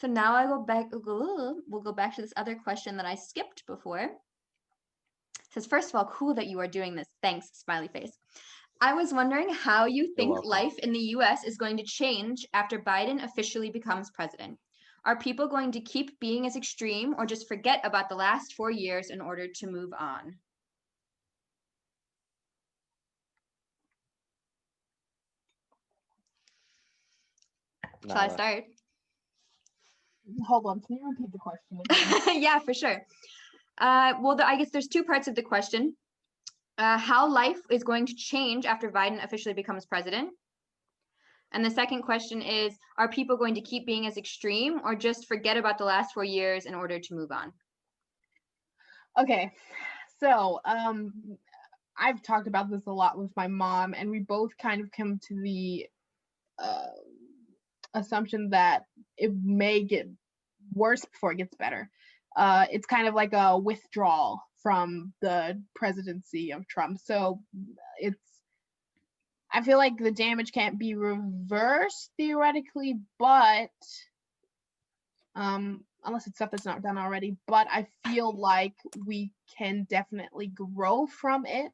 So now we'll go back to this other question that I skipped before. It says, first of all, cool that you are doing this. Thanks, smiley face. I was wondering how you think life in the US is going to change after Biden officially becomes president. Are people going to keep being as extreme or just forget about the last 4 years in order to move on? Shall I start? Hold on, can you repeat the question again? Yeah, for sure. Well, I guess there's two parts of the question. How life is going to change after Biden officially becomes president. And the second question is, are people going to keep being as extreme or just forget about the last 4 years in order to move on? Okay, so I've talked about this a lot with my mom, and we both kind of come to the assumption that it may get worse before it gets better. It's kind of like a withdrawal from the presidency of Trump. So I feel like the damage can't be reversed theoretically, but unless it's stuff that's not done already, but I feel like we can definitely grow from it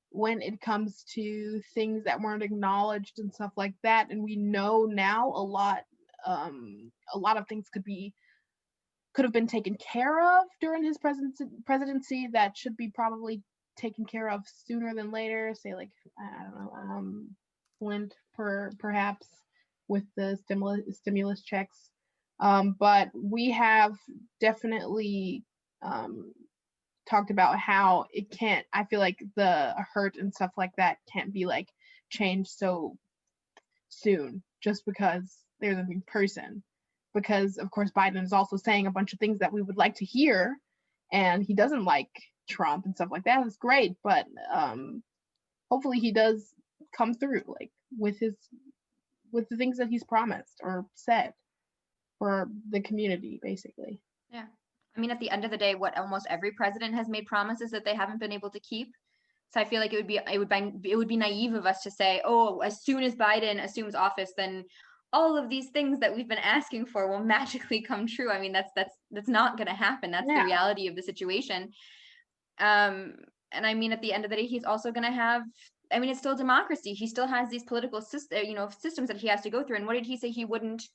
when it comes to things that weren't acknowledged and stuff like that. And we know now a lot of things could have been taken care of during his presidency that should be probably taken care of sooner than later. Say, like, I don't know, Flint perhaps with the stimulus checks. But we have definitely talked about how I feel like the hurt and stuff like that can't be like changed so soon just because there's a new person. Because of course Biden is also saying a bunch of things that we would like to hear, and he doesn't like Trump and stuff like that. It's great, but hopefully he does come through like with the things that he's promised or said for the community, basically. Yeah. I mean, at the end of the day, what almost every president has made promises that they haven't been able to keep. So I feel like it would be naive of us to say, oh, as soon as Biden assumes office, then all of these things that we've been asking for will magically come true. I mean, that's not going to happen. That's the reality of the situation. And I mean, at the end of the day, he's also going to have, I mean, it's still democracy. He still has these political systems that he has to go through. And what did he say he wouldn't?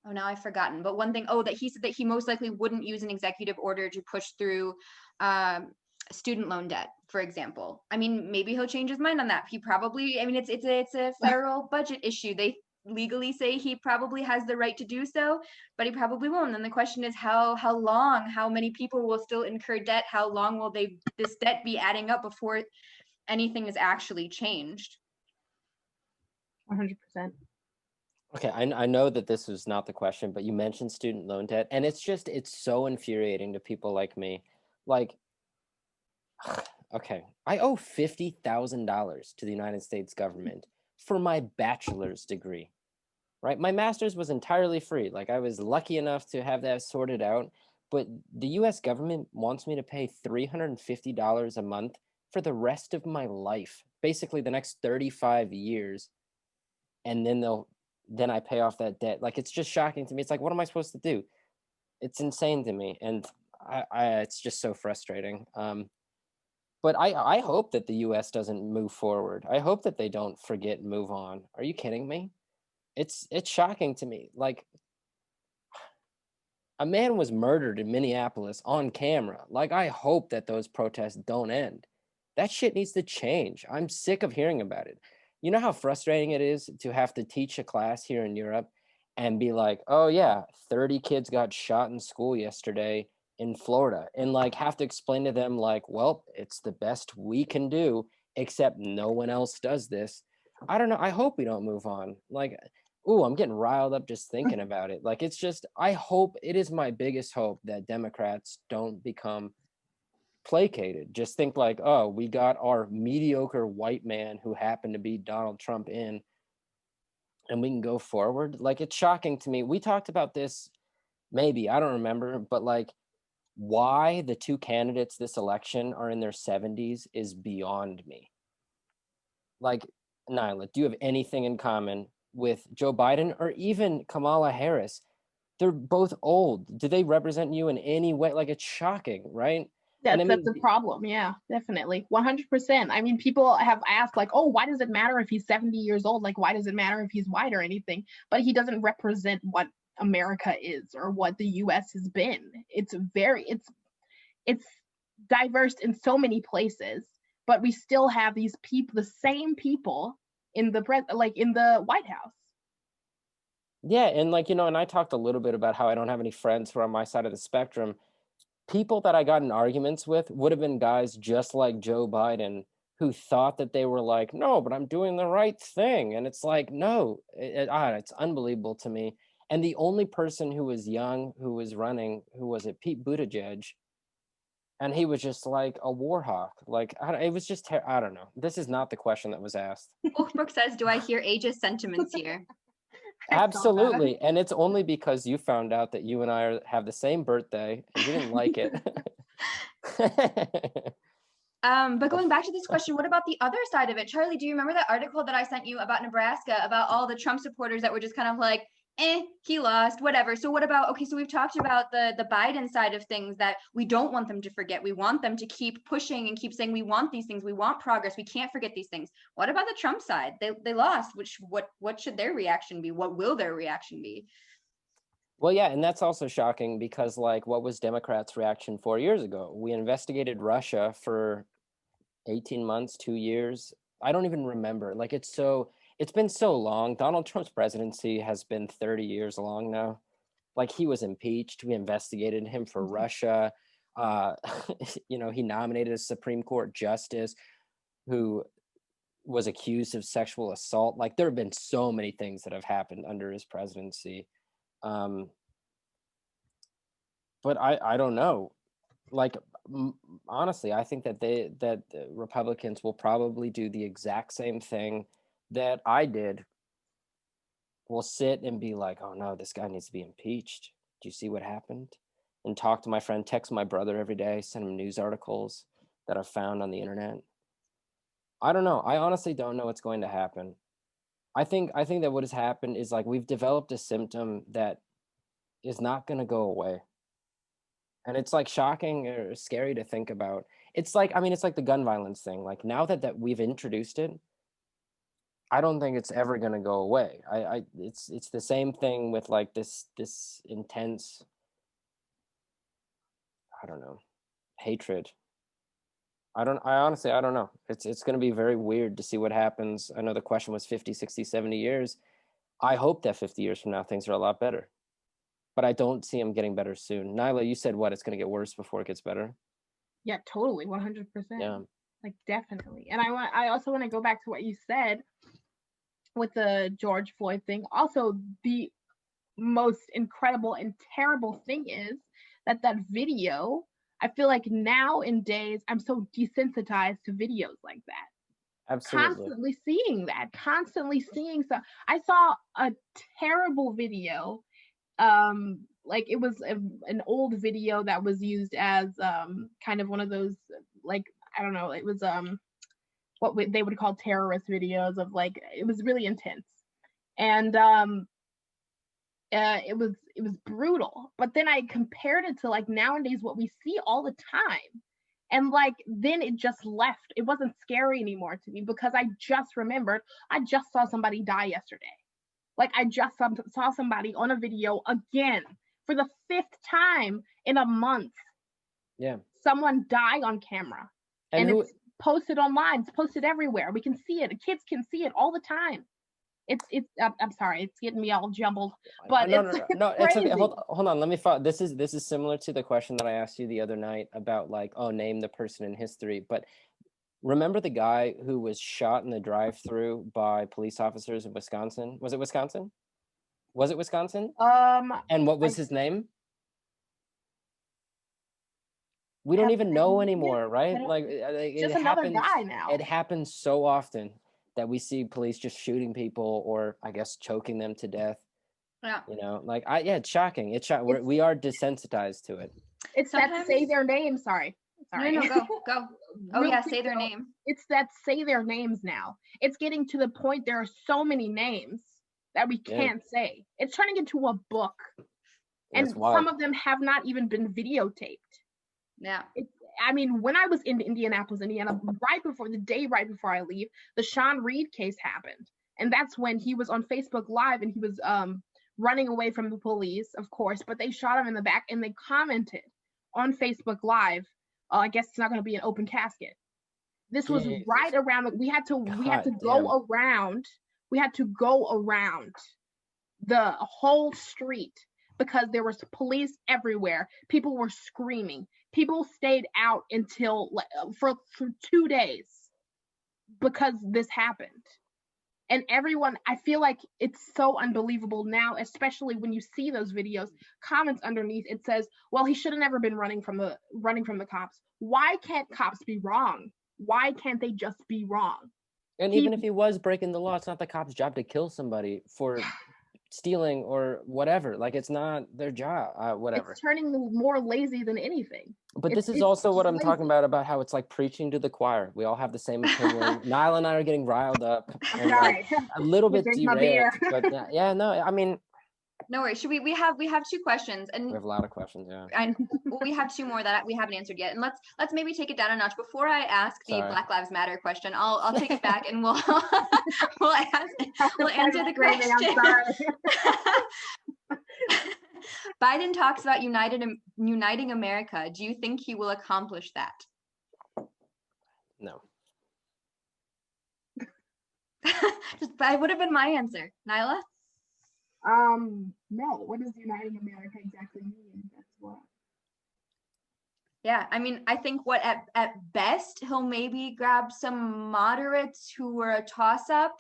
Oh, now I've forgotten. But one thing, that he said that he most likely wouldn't use an executive order to push through student loan debt, for example. I mean, maybe he'll change his mind on that. He probably, I mean, it's a federal budget issue. They legally say he probably has the right to do so, but he probably won't. And the question is how long, how many people will still incur debt? How long will this debt be adding up before anything is actually changed? 100%. Okay, I know that this was not the question, but you mentioned student loan debt, and it's so infuriating to people like me. Like, okay, I owe $50,000 to the United States government for my bachelor's degree, right? My master's was entirely free. Like, I was lucky enough to have that sorted out, but the US government wants me to pay $350 a month for the rest of my life, basically the next 35 years, and then I pay off that debt. Like, it's just shocking to me. It's like, what am I supposed to do? It's insane to me. And it's just so frustrating. But I hope that the US doesn't move forward. I hope that they don't forget and move on. Are you kidding me? It's shocking to me. Like, a man was murdered in Minneapolis on camera. Like, I hope that those protests don't end. That shit needs to change. I'm sick of hearing about it. You know how frustrating it is to have to teach a class here in Europe and be like, oh yeah, 30 kids got shot in school yesterday. in Florida and like have to explain to them like, well, it's the best we can do, except no one else does this. I don't know. I hope we don't move on. Like, ooh, I'm getting riled up just thinking about it. Like, it's just, I hope, it is my biggest hope that Democrats don't become placated. Just think like, oh, we got our mediocre white man who happened to be Donald Trump in, and we can go forward. Like, it's shocking to me. We talked about this, maybe, I don't remember, but like, why the two candidates this election are in their 70s is beyond me. Like, Nyla, do you have anything in common with Joe Biden or even Kamala Harris? They're both old. Do they represent you in any way? Like, it's shocking, right? That's a problem. Yeah, definitely. 100%. I mean, people have asked like, oh, why does it matter if he's 70 years old? Like, why does it matter if he's white or anything? But he doesn't represent what America is or what the US has been. It's diverse in so many places, but we still have these people, the same people in the White House. Yeah, and like, you know, and I talked a little bit about how I don't have any friends who are on my side of the spectrum. People that I got in arguments with would have been guys just like Joe Biden who thought that they were like, no, but I'm doing the right thing. And it's like, no, it's unbelievable to me. And the only person who was young, who was running, who was it? Pete Buttigieg. And he was just like a war hawk. Like, it was just, I don't know. This is not the question that was asked. Oakbrook says, do I hear ageist sentiments here? Absolutely. And it's only because you found out that you and I have the same birthday and you didn't like it. But going back to this question, what about the other side of it? Charlie, do you remember that article that I sent you about Nebraska, about all the Trump supporters that were just kind of like, he lost, whatever. So what about, okay, so we've talked about the Biden side of things, that we don't want them to forget. We want them to keep pushing and keep saying, we want these things. We want progress. We can't forget these things. What about the Trump side? They lost, what should their reaction be? What will their reaction be? Well, yeah, and that's also shocking because, like, what was Democrats' reaction 4 years ago? We investigated Russia for 18 months, 2 years. I don't even remember. Like, it's been so long. Donald Trump's presidency has been 30 years long now. Like, he was impeached. We investigated him for Russia. You know, he nominated a Supreme Court justice who was accused of sexual assault. Like, there have been so many things that have happened under his presidency. But I don't know. Like, honestly, I think that the Republicans will probably do the exact same thing that I did. Will sit and be like, oh no, this guy needs to be impeached. Do you see what happened? And talk to my friend, text my brother every day, send him news articles that I've found on the internet. I don't know. I honestly don't know what's going to happen. I think that what has happened is, like, we've developed a symptom that is not going to go away. And it's like shocking or scary to think about. It's like, I mean, it's like the gun violence thing. Like, now that we've introduced it, I don't think it's ever going to go away. It's the same thing with like this intense, I don't know, hatred. I honestly don't know. It's going to be very weird to see what happens. I know the question was 50, 60, 70 years. I hope that 50 years from now, things are a lot better, but I don't see them getting better soon. Nyla, you said what? It's going to get worse before it gets better? Yeah, totally. 100%. Yeah. Like, definitely. And I also want to go back to what you said with the George Floyd thing. Also, the most incredible and terrible thing is that video, I feel like nowadays I'm so desensitized to videos like that. Absolutely. Constantly seeing so I saw a terrible video, like it was an old video that was used as kind of one of those, like, I don't know, it was what they would call terrorist videos of, like, it was really intense, and it was brutal. But then I compared it to, like, nowadays what we see all the time, and, like, then it just left. It wasn't scary anymore to me because I just remembered I just saw somebody die yesterday. Like, I just saw somebody on a video again for the 5th time in a month. Yeah, someone die on camera, and it's posted online. It's posted everywhere. We can see it. Kids can see it all the time. I'm sorry, it's getting me all jumbled, but no, it's no, it's okay. crazy. Hold on. Let me follow. This is similar to the question that I asked you the other night about like, oh, name the person in history. But remember the guy who was shot in the drive-through by police officers in Wisconsin? Was it Wisconsin? Was it Wisconsin? And what was his name? We don't even know anymore, right? Like just another guy now. It happens so often that we see police just shooting people or I guess choking them to death. Yeah. You know, like it's shocking. We are desensitized to it. It's that say their name. Sorry. No, go. Oh yeah, say their name. It's that say their names now. It's getting to the point there are so many names that we can't say. It's turning into a book. And some of them have not even been videotaped. Yeah. I mean, when I was in Indianapolis, Indiana, right before I leave, the Sean Reed case happened. And that's when he was on Facebook Live and he was running away from the police, of course, but they shot him in the back and they commented on Facebook Live, I guess it's not going to be an open casket. This was right around, we had to go around the whole street because there was police everywhere. People were screaming. People stayed out until for 2 days because this happened. And everyone, I feel like it's so unbelievable now, especially when you see those videos, comments underneath, it says, well, he should have never been running from the cops. Why can't cops be wrong? Why can't they just be wrong? And even if he was breaking the law, it's not the cop's job to kill somebody for stealing or whatever. Like, it's not their job, whatever. It's turning more lazy than anything. But this is also what I'm talking about how it's like preaching to the choir. We all have the same opinion. Nyla and I are getting riled up and like, a little bit derailed. But yeah, no, I mean, no worries. Should we have 2 questions, and we have a lot of questions. Yeah, and we have 2 more that we haven't answered yet, and let's maybe take it down a notch. Before I ask the Black Lives Matter question, I'll take it back and we'll answer the question. Biden talks about uniting America. Do you think he will accomplish that? No. That would have been my answer. Nyla? No. What does uniting America exactly mean? That's what. Yeah, I mean, I think at best he'll maybe grab some moderates who were a toss-up.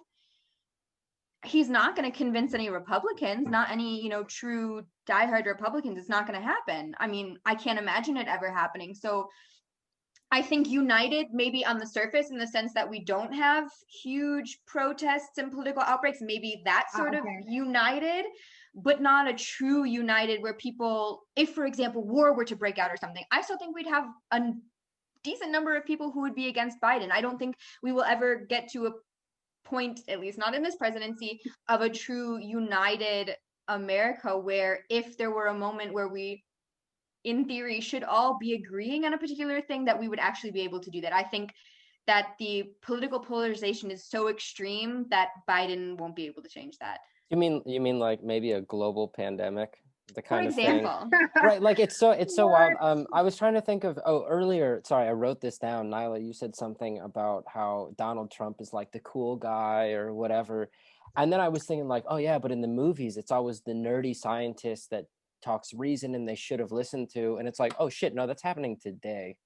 He's not going to convince any Republicans, not any, true diehard Republicans. It's not going to happen. I mean, I can't imagine it ever happening. So I think united maybe on the surface in the sense that we don't have huge protests and political outbreaks, maybe that sort of united, but not a true united where people, if for example, war were to break out or something, I still think we'd have a decent number of people who would be against Biden. I don't think we will ever get to a point, at least not in this presidency, of a true united America where if there were a moment where we, in theory, should all be agreeing on a particular thing, that we would actually be able to do that. I think that the political polarization is so extreme that Biden won't be able to change that. You mean like maybe a global pandemic? The kind of thing. Right, like it's so wild. I was trying to think of earlier, sorry, I wrote this down. Nyla, you said something about how Donald Trump is like the cool guy or whatever. And then I was thinking like, oh yeah, but in the movies, it's always the nerdy scientist that talks reason and they should have listened to. And it's like, oh shit, no, that's happening today.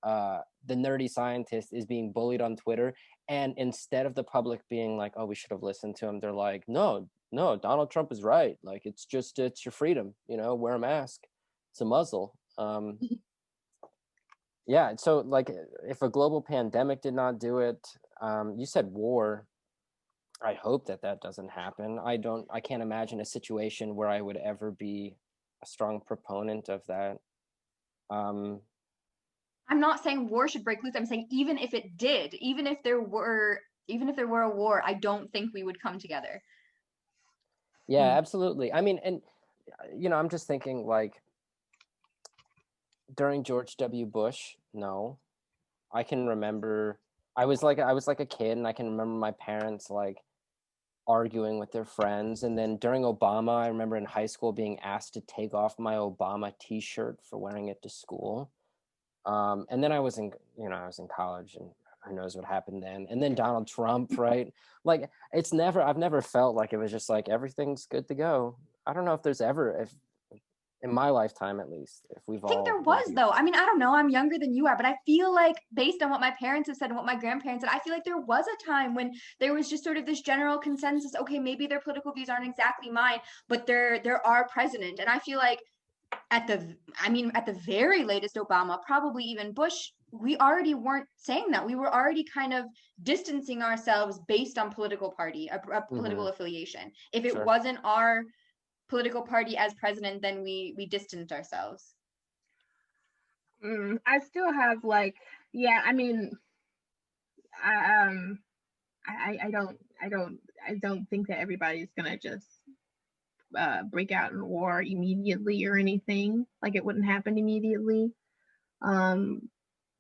The nerdy scientist is being bullied on Twitter. And instead of the public being like, oh, we should have listened to him, they're like, no, Donald Trump is right. Like, it's your freedom, wear a mask. It's a muzzle. Yeah. So like if a global pandemic did not do it, you said war. I hope that doesn't happen. I can't imagine a situation where I would ever be a strong proponent of that. I'm not saying war should break loose. I'm saying even if it did, even if there were a war, I don't think we would come together. Yeah, absolutely. I mean, and I'm just thinking like during George W. Bush, no. I can remember I was like a kid and I can remember my parents like arguing with their friends. And then during Obama, I remember in high school being asked to take off my Obama t-shirt for wearing it to school. And then I was in college and who knows what happened then. And then Donald Trump, right? Like I've never felt like it was just like everything's good to go. I don't know if there's ever, if in my lifetime at least, if we've I think all there was though. I mean, I don't know, I'm younger than you are, but I feel like based on what my parents have said and what my grandparents said, I feel like there was a time when there was just sort of this general consensus, okay, maybe their political views aren't exactly mine, but they're our president. And I feel like at the very latest Obama, probably even Bush, we already weren't saying that. We were already kind of distancing ourselves based on political party, a political affiliation. If it wasn't our political party as president, then we distanced ourselves. I still have like, yeah, I mean, I don't think that everybody's gonna just break out in war immediately or anything. Like it wouldn't happen immediately.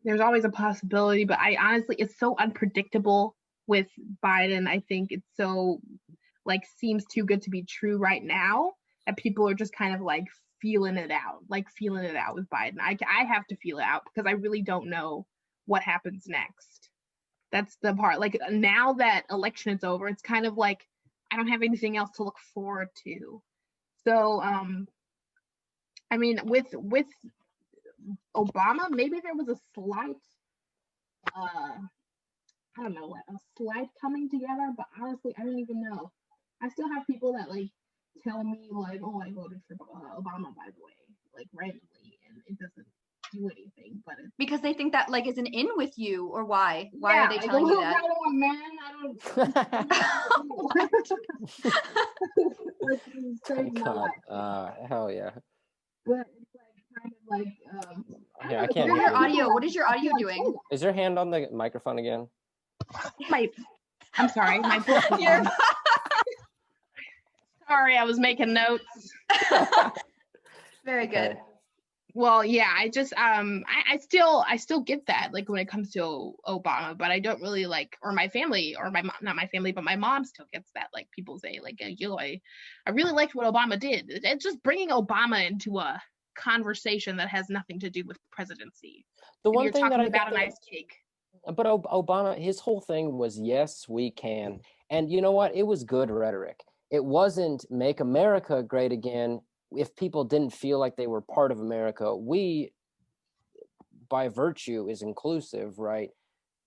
There's always a possibility, but I honestly, it's so unpredictable with Biden. I think it's so like seems too good to be true right now that people are just kind of like feeling it out with Biden. I have to feel it out because I really don't know what happens next. That's the part. Like now that election is over, it's kind of like I don't have anything else to look forward to. So I mean with Obama, maybe there was a slight I don't know, a slight coming together, but honestly I don't even know. I still have people that like tell me like, oh, I voted for Obama, by the way, like randomly, and it doesn't do anything. But it's because they think that like isn't in with you, or why are they telling you that? Hell yeah. But it's like kind of like yeah, I can't hear your audio. What is your audio doing? Is your hand on the microphone again? I'm sorry, my book was on. Sorry, I was making notes. Very good. Well, yeah, I just I still get that like when it comes to Obama, but I don't really like, or my family, or my not my family, but my mom still gets that. Like people say like, I really liked what Obama did. It's just bringing Obama into a conversation that has nothing to do with presidency. The one thing that I about an ice cake. But Obama, his whole thing was, yes, we can. And you know what? It was good rhetoric. It wasn't make America great again if people didn't feel like they were part of America. We, by virtue, is inclusive, right?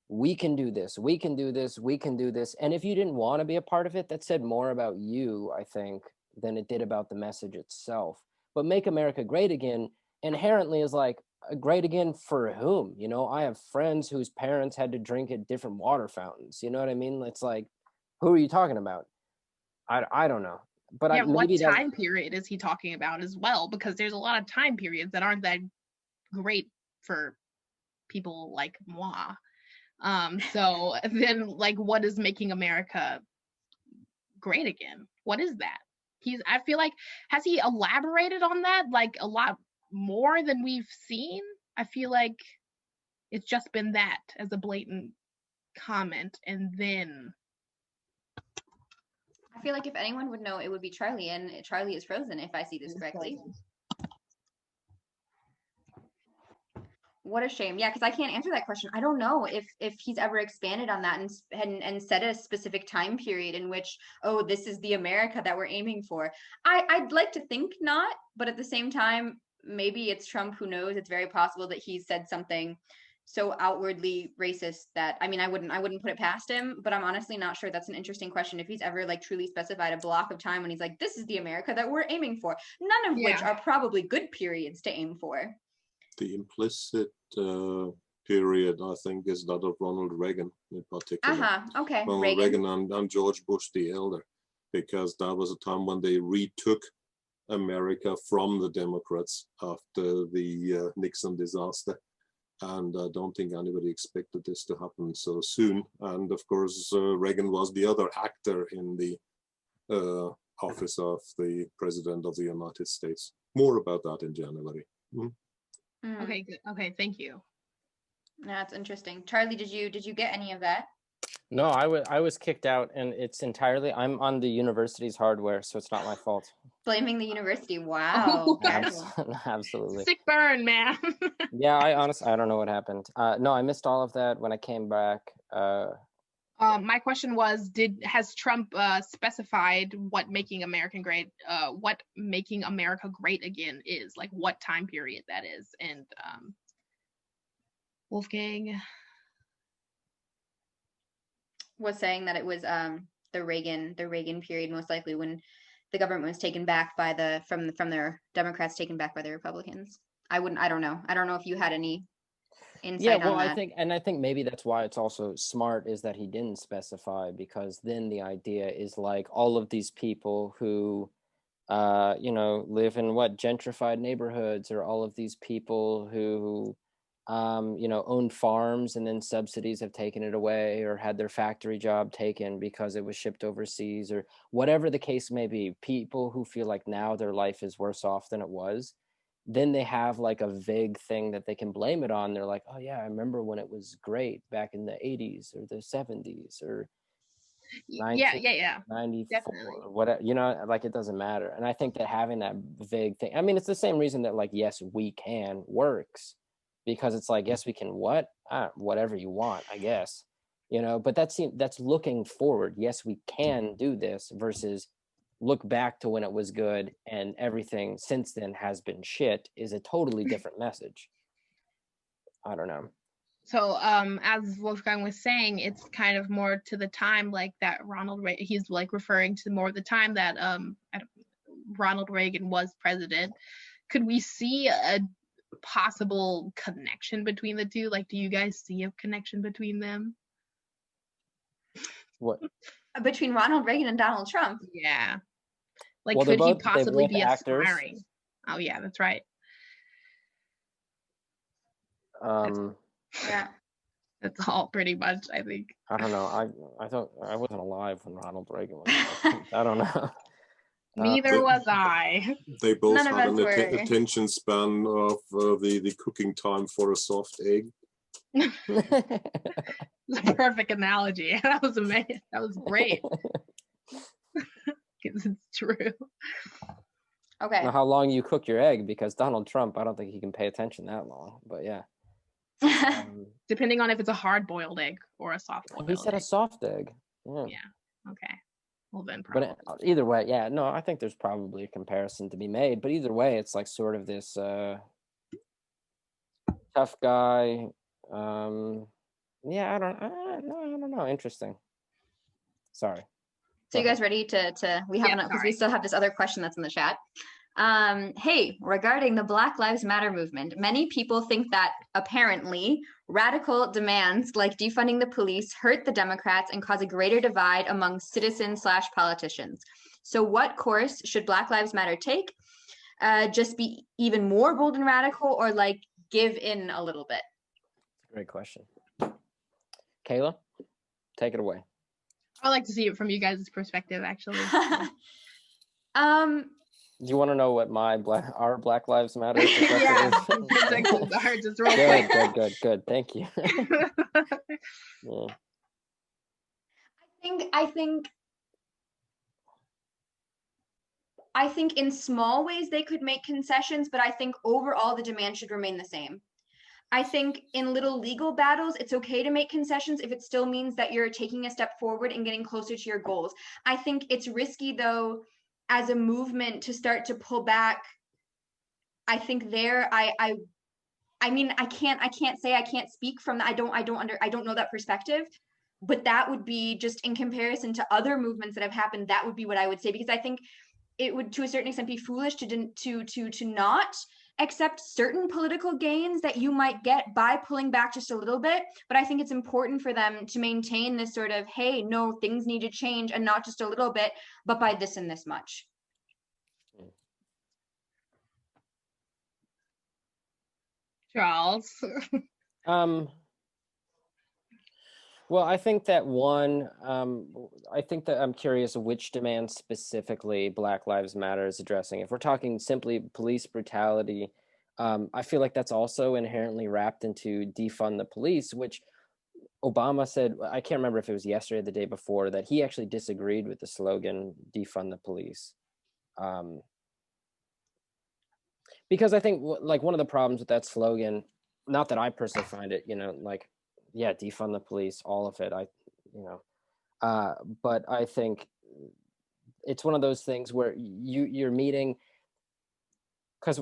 We can do this. We can do this. We can do this. And if you didn't want to be a part of it, that said more about you, I think, than it did about the message itself. But make America great again inherently is like, great again for whom? You know, I have friends whose parents had to drink at different water fountains. You know what I mean? It's like, who are you talking about? I don't know. But yeah, what time period is he talking about as well? Because there's a lot of time periods that aren't that great for people like moi. So then, like, what is making America great again? What is that? I feel like, has he elaborated on that like a lot more than we've seen? I feel like it's just been that as a blatant comment, and then I feel like if anyone would know, it would be Charlie, and Charlie is frozen if I see this correctly. What a shame. Yeah, because I can't answer that question. I don't know if he's ever expanded on that and set a specific time period in which, oh, this is the America that we're aiming for. I'd like to think not, but at the same time, maybe it's Trump, who knows. It's very possible that he's said something so outwardly racist that, I mean, I wouldn't put it past him, but I'm honestly not sure. That's an interesting question. If he's ever like truly specified a block of time when he's like, this is the America that we're aiming for, none of which are probably good periods to aim for. The implicit period, I think, is that of Ronald Reagan in particular. Okay. Ronald Reagan and George Bush the elder, because that was a time when they retook America from the Democrats after the Nixon disaster. And I don't think anybody expected this to happen so soon. And of course, Reagan was the other actor in the office of the President of the United States. More about that in January. Okay, good. Okay, thank you. That's interesting. Charlie, did you get any of that? No, I was kicked out, and it's entirely, I'm on the university's hardware, so it's not my fault. Blaming the university. Wow. Absolutely. Sick burn, man. Yeah, I honestly, I don't know what happened. No, I missed all of that when I came back. My question was, has Trump specified what making America great again is, like what time period that is? And Wolfgang was saying that it was the Reagan period, most likely, when the government was taken back by from their Democrats, taken back by the Republicans. I don't know if you had any insight on that. I think maybe that's why it's also smart is that he didn't specify, because then the idea is like all of these people who live in gentrified neighborhoods, or all of these people who own farms and then subsidies have taken it away, or had their factory job taken because it was shipped overseas, or whatever the case may be, people who feel like now their life is worse off than it was, then they have like a vague thing that they can blame it on. They're like, oh yeah, I remember when it was great back in the 80s or the 70s or 1994 or whatever, like it doesn't matter. And I think that having that vague thing, I mean, it's the same reason that like, yes, we can works, because it's like, yes, we can whatever you want, I guess, but that's looking forward. Yes, we can do this, versus look back to when it was good and everything since then has been shit, is a totally different message. I don't know. So as Wolfgang was saying, it's kind of more to the time like that he's like referring to more of the time that Ronald Reagan was president. Could we see a possible connection between the two? Like, do you guys see a connection between them? What? Between Ronald Reagan and Donald Trump? Yeah. Like, could he possibly be aspiring? Oh yeah, that's right. Yeah. That's all pretty much, I think. I don't know. I wasn't alive when Ronald Reagan was. I don't know. Neither was I. They both had an attention span of the cooking time for a soft egg. It's a perfect analogy. That was amazing. That was great. Because it's true. Okay. How long you cook your egg, because Donald Trump, I don't think he can pay attention that long. But yeah. Depending on if it's a hard-boiled egg or a soft-boiled egg. He said a soft egg. Yeah. Okay. Well then, probably. But either way, yeah, no, I think there's probably a comparison to be made. But either way, it's like sort of this tough guy. Yeah, I don't know. Interesting. Sorry. So you guys ready to we have because we still have this other question that's in the chat. Hey, regarding the Black Lives Matter movement, many people think that apparently radical demands like defunding the police hurt the Democrats and cause a greater divide among citizens/politicians. So what course should Black Lives Matter take? Just be even more bold and radical, or like give in a little bit? Great question. Kayla, take it away. I'd like to see it from you guys' perspective, actually. Do you want to know what our Black Lives Matter perspective yeah, is? Just real quick. Good. Thank you. Yeah. I think in small ways they could make concessions, but I think overall the demand should remain the same. I think in little legal battles, it's okay to make concessions if it still means that you're taking a step forward and getting closer to your goals. I think it's risky, though, as a movement to start to pull back. I think I mean, I can't say, I can't speak from that. I don't know that perspective, but that would be just in comparison to other movements that have happened. That would be what I would say, because I think it would, to a certain extent, be foolish to not accept certain political gains that you might get by pulling back just a little bit. But I think it's important for them to maintain this sort of, hey, no, things need to change, and not just a little bit, but by this and this much. Charles. Well, I think that I'm curious which demand specifically Black Lives Matter is addressing. If we're talking simply police brutality, I feel like that's also inherently wrapped into defund the police, which Obama said, I can't remember if it was yesterday or the day before, that he actually disagreed with the slogan defund the police. Because I think like one of the problems with that slogan, not that I personally find it, like, yeah, defund the police, all of it. But I think it's one of those things where you're meeting, because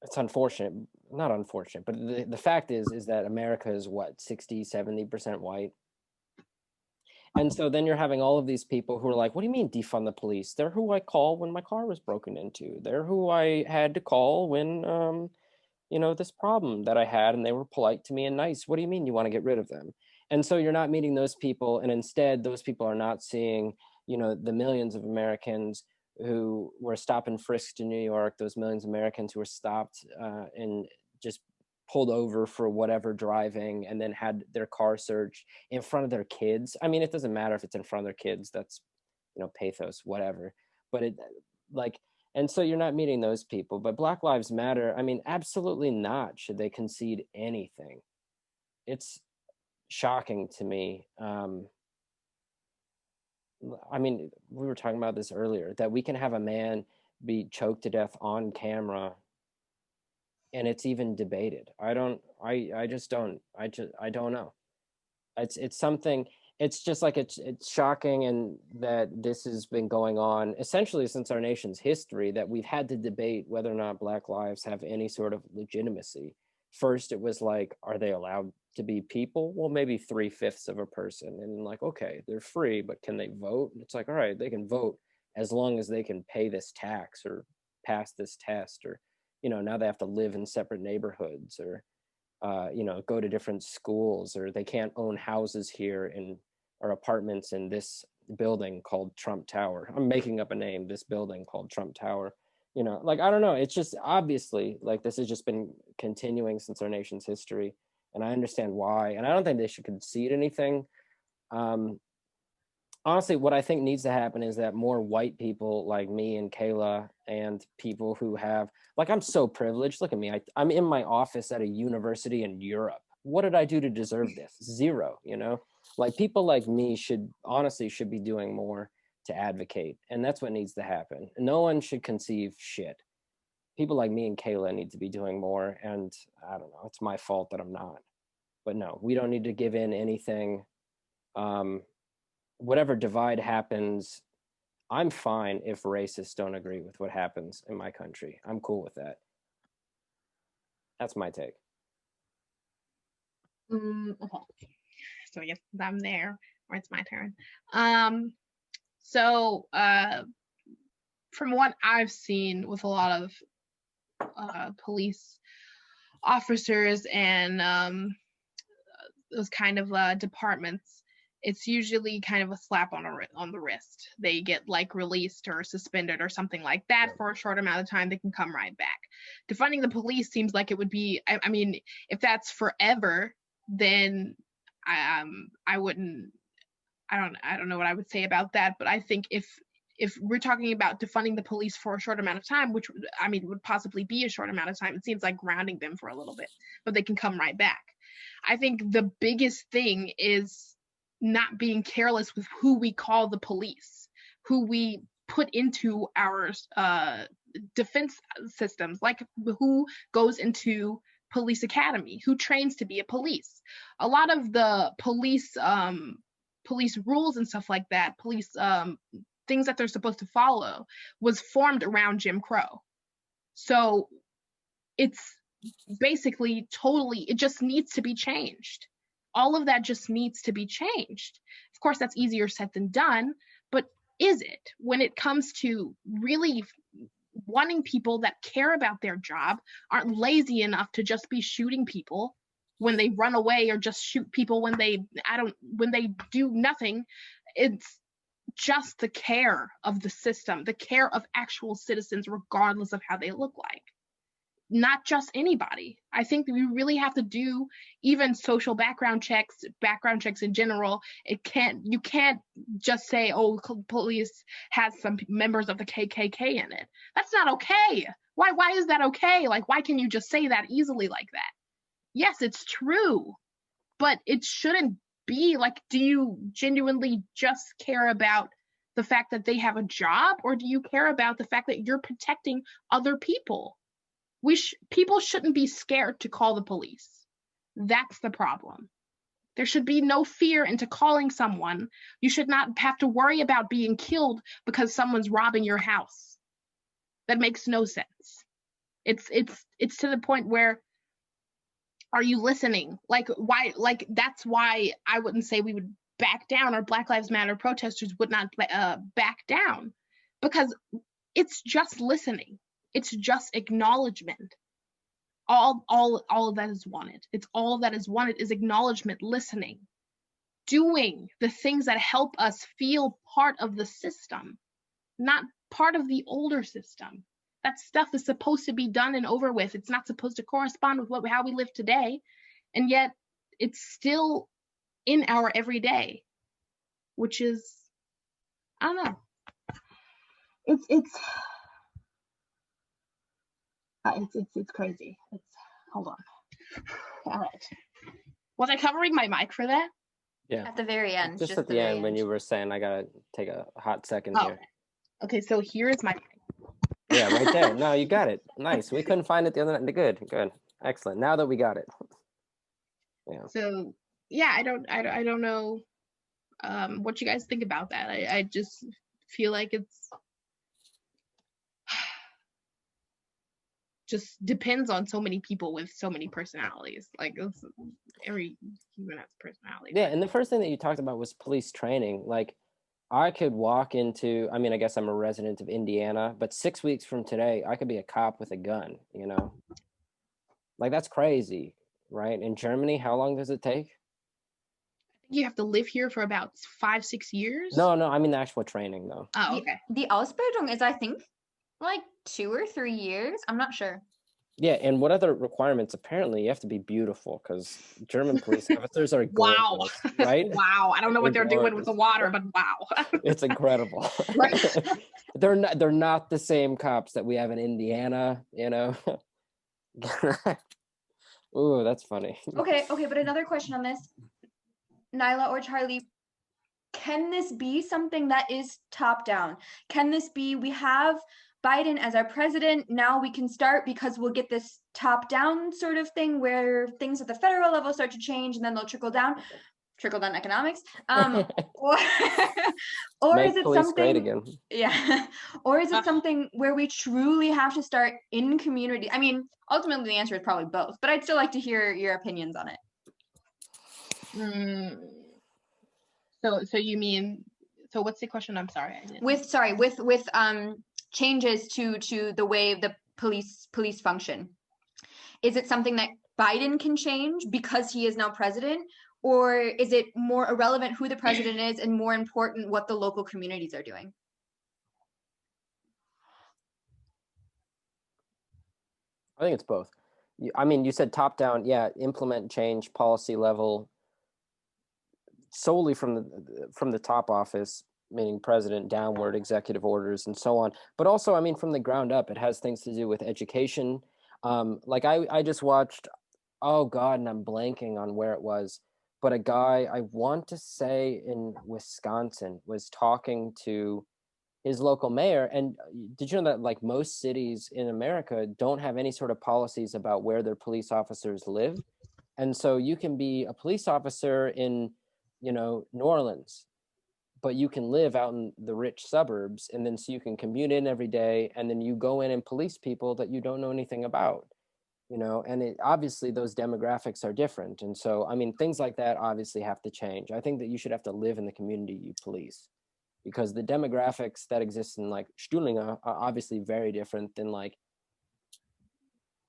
it's unfortunate, not unfortunate, but the fact is that America is what, 60-70% white. And so then you're having all of these people who are like, what do you mean defund the police? They're who I call when my car was broken into. They're who I had to call when, this problem that I had, and they were polite to me and nice. What do you mean you want to get rid of them? And so you're not meeting those people. And instead, those people are not seeing, the millions of Americans who were stopped and frisked in New York, those millions of Americans who were stopped and just pulled over for whatever driving, and then had their car searched in front of their kids. I mean, it doesn't matter if it's in front of their kids, that's, pathos, whatever. But and so you're not meeting those people. But Black Lives Matter, I mean, absolutely not should they concede anything. It's shocking to me. I mean, we were talking about this earlier, that we can have a man be choked to death on camera, and it's even debated. I don't know. It's something, it's just like, it's shocking, and that this has been going on essentially since our nation's history, that we've had to debate whether or not Black lives have any sort of legitimacy. First, it was like, are they allowed to be people? Well, maybe 3/5 of a person. And like, okay, they're free, but can they vote? It's like, all right, they can vote as long as they can pay this tax or pass this test, or now they have to live in separate neighborhoods, or go to different schools, or they can't own houses here or apartments in this building called Trump Tower. I'm making up a name, this building called Trump Tower. Like, I don't know. It's just obviously like this has just been continuing since our nation's history. And I understand why. And I don't think they should concede anything. Honestly, what I think needs to happen is that more white people like me and Kayla, and people who have, like, I'm so privileged. Look at me. I'm in my office at a university in Europe. What did I do to deserve this? Zero, Like, people like me should be doing more to advocate. And that's what needs to happen. No one should conceive shit. People like me and Kayla need to be doing more. And I don't know, it's my fault that I'm not. But no, we don't need to give in anything. Whatever divide happens, I'm fine if racists don't agree with what happens in my country. I'm cool with that. That's my take. Okay. So I guess I'm there, or it's my turn. So from what I've seen with a lot of police officers and those kind of departments, it's usually kind of a slap on the wrist. They get like released or suspended or something like that for a short amount of time. They can come right back. Defunding the police seems like it would be, I mean, if that's forever, then I don't know what I would say about that. But I think if we're talking about defunding the police for a short amount of time, which I mean would possibly be a short amount of time, it seems like grounding them for a little bit, but they can come right back. I think the biggest thing is not being careless with who we call the police, who we put into our defense systems, like who goes into police academy, who trains to be a police. A lot of the police rules and stuff like that, police things that they're supposed to follow, was formed around Jim Crow. So it's basically it just needs to be changed. All of that just needs to be changed. Of course, that's easier said than done, but is it? When it comes to really wanting people that care about their job, aren't lazy enough to just be shooting people when they run away, or just shoot people when they do nothing. It's just the care of the system, the care of actual citizens, regardless of how they look like. Not just anybody. I think we really have to do even social background checks in general. You can't just say, oh, police has some members of the KKK in it. That's not okay. Why is that okay? Like, why can you just say that easily like that? Yes, it's true, but it shouldn't be like, do you genuinely just care about the fact that they have a job, or do you care about the fact that you're protecting other people? People shouldn't be scared to call the police. That's the problem. There should be no fear into calling someone. You should not have to worry about being killed because someone's robbing your house. That makes no sense. It's to the point where, are you listening? Like, why? Like, that's why I wouldn't say we would back down, or Black Lives Matter protesters would not back down, because it's just listening. It's just acknowledgement. All of that is wanted. It's all that is wanted is acknowledgement, listening, doing the things that help us feel part of the system, not part of the older system. That stuff is supposed to be done and over with. It's not supposed to correspond with how we live today, and yet it's still in our everyday, which is, I don't know. It's crazy. Hold on. All right. Was I covering my mic for that? Yeah. At the very end. Just at the end when you were saying, I gotta take a hot second here. Okay, so here is my mic. Yeah, right there. No, you got it. Nice. We couldn't find it the other night. Good. Excellent. Now that we got it. Yeah. So yeah, I don't know what you guys think about that. I just feel like it's just depends on so many people with so many personalities. Like, every human has a personality. Yeah, and the first thing that you talked about was police training. Like, I could walk into, I mean, I guess I'm a resident of Indiana, but 6 weeks from today, I could be a cop with a gun, you know? Like, that's crazy, right? In Germany, how long does it take? You have to live here for about 5-6 years? No, I mean the actual training, though. Oh, okay. The Ausbildung is, I think, like 2 or 3 years. I'm not sure. Yeah, and what other requirements? Apparently, you have to be beautiful, because German police officers are gorgeous, wow, right? Wow, I don't know what they're doing with the water, but wow. It's incredible. Right. They're not the same cops that we have in Indiana, you know. Ooh, that's funny. Okay, but another question on this, Nyla or Charlie, can this be something that is top down? Can this be, we have Biden as our president, now we can start because we'll get this top down sort of thing where things at the federal level start to change and then they'll trickle down economics, or Make is it police something great again. Yeah, or is it something where we truly have to start in community? I mean, ultimately the answer is probably both, but I'd still like to hear your opinions on it. So you mean, so what's the question? I'm sorry. With changes to the way the police function. Is it something that Biden can change because he is now president? Or is it more irrelevant who the president is and more important what the local communities are doing? I think it's both. I mean, you said top down, yeah, implement change, policy level, solely from the top office, meaning president, downward, executive orders, and so on. But also, I mean, from the ground up, it has things to do with education. Like I just watched, oh God, and I'm blanking on where it was, but a guy, I want to say in Wisconsin, was talking to his local mayor. And did you know that like most cities in America don't have any sort of policies about where their police officers live? And so you can be a police officer in, you know, New Orleans, but you can live out in the rich suburbs, and then so you can commute in every day, and then you go in and police people that you don't know anything about, you know, and it, obviously those demographics are different. And so, I mean, things like that obviously have to change. I think that you should have to live in the community you police, because the demographics that exist in like Stuhlinger are obviously very different than like,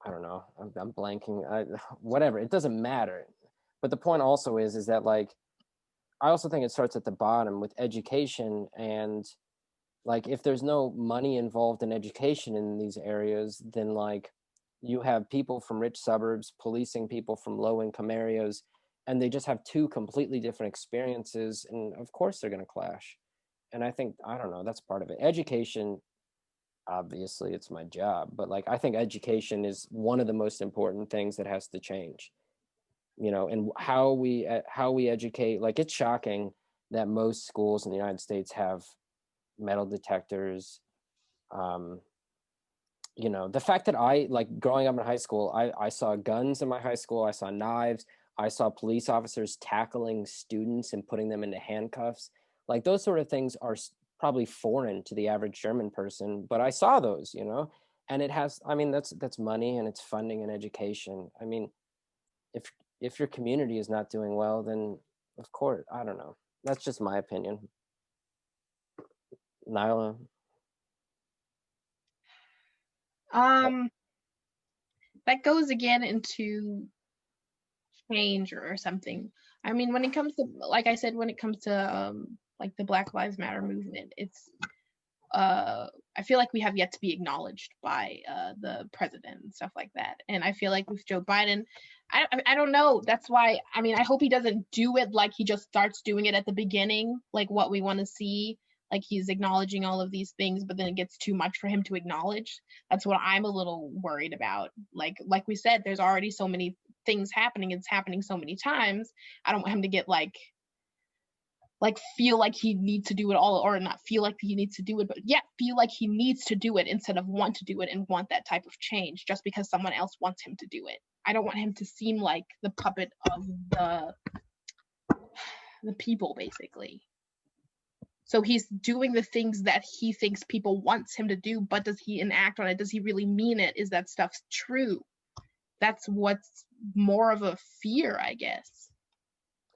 I don't know, I'm blanking, whatever, it doesn't matter. But the point also is that like, I also think it starts at the bottom with education. And like, if there's no money involved in education in these areas, then like you have people from rich suburbs policing people from low income areas, and they just have two completely different experiences. And of course they're going to clash. And I think, I don't know, that's part of it. Education, obviously it's my job, but like, I think education is one of the most important things that has to change. You know, and how we educate. Like, it's shocking that most schools in the United States have metal detectors. You know, the fact that I, like, growing up in high school, I saw guns in my high school, I saw knives, I saw police officers tackling students and putting them into handcuffs. Like, those sort of things are probably foreign to the average German person, but I saw those, you know, and it has, I mean, that's money and it's funding and education. I mean, if your community is not doing well, then of course, I don't know. That's just my opinion. Nyla? That goes again into change or something. I mean, when it comes to, like I said, when it comes to like the Black Lives Matter movement, it's I feel like we have yet to be acknowledged by the president and stuff like that. And I feel like with Joe Biden, I don't know. That's why, I mean, I hope he doesn't do it like he just starts doing it at the beginning, like what we want to see. Like he's acknowledging all of these things, but then it gets too much for him to acknowledge. That's what I'm a little worried about. Like we said, there's already so many things happening. It's happening so many times. I don't want him to get like feel like he needs to do it all, or not feel like he needs to do it, but yeah, feel like he needs to do it instead of want to do it and want that type of change just because someone else wants him to do it. I don't want him to seem like the puppet of the people, basically. So he's doing the things that he thinks people wants him to do, but does he enact on it? Does he really mean it? Is that stuff true? That's what's more of a fear, I guess.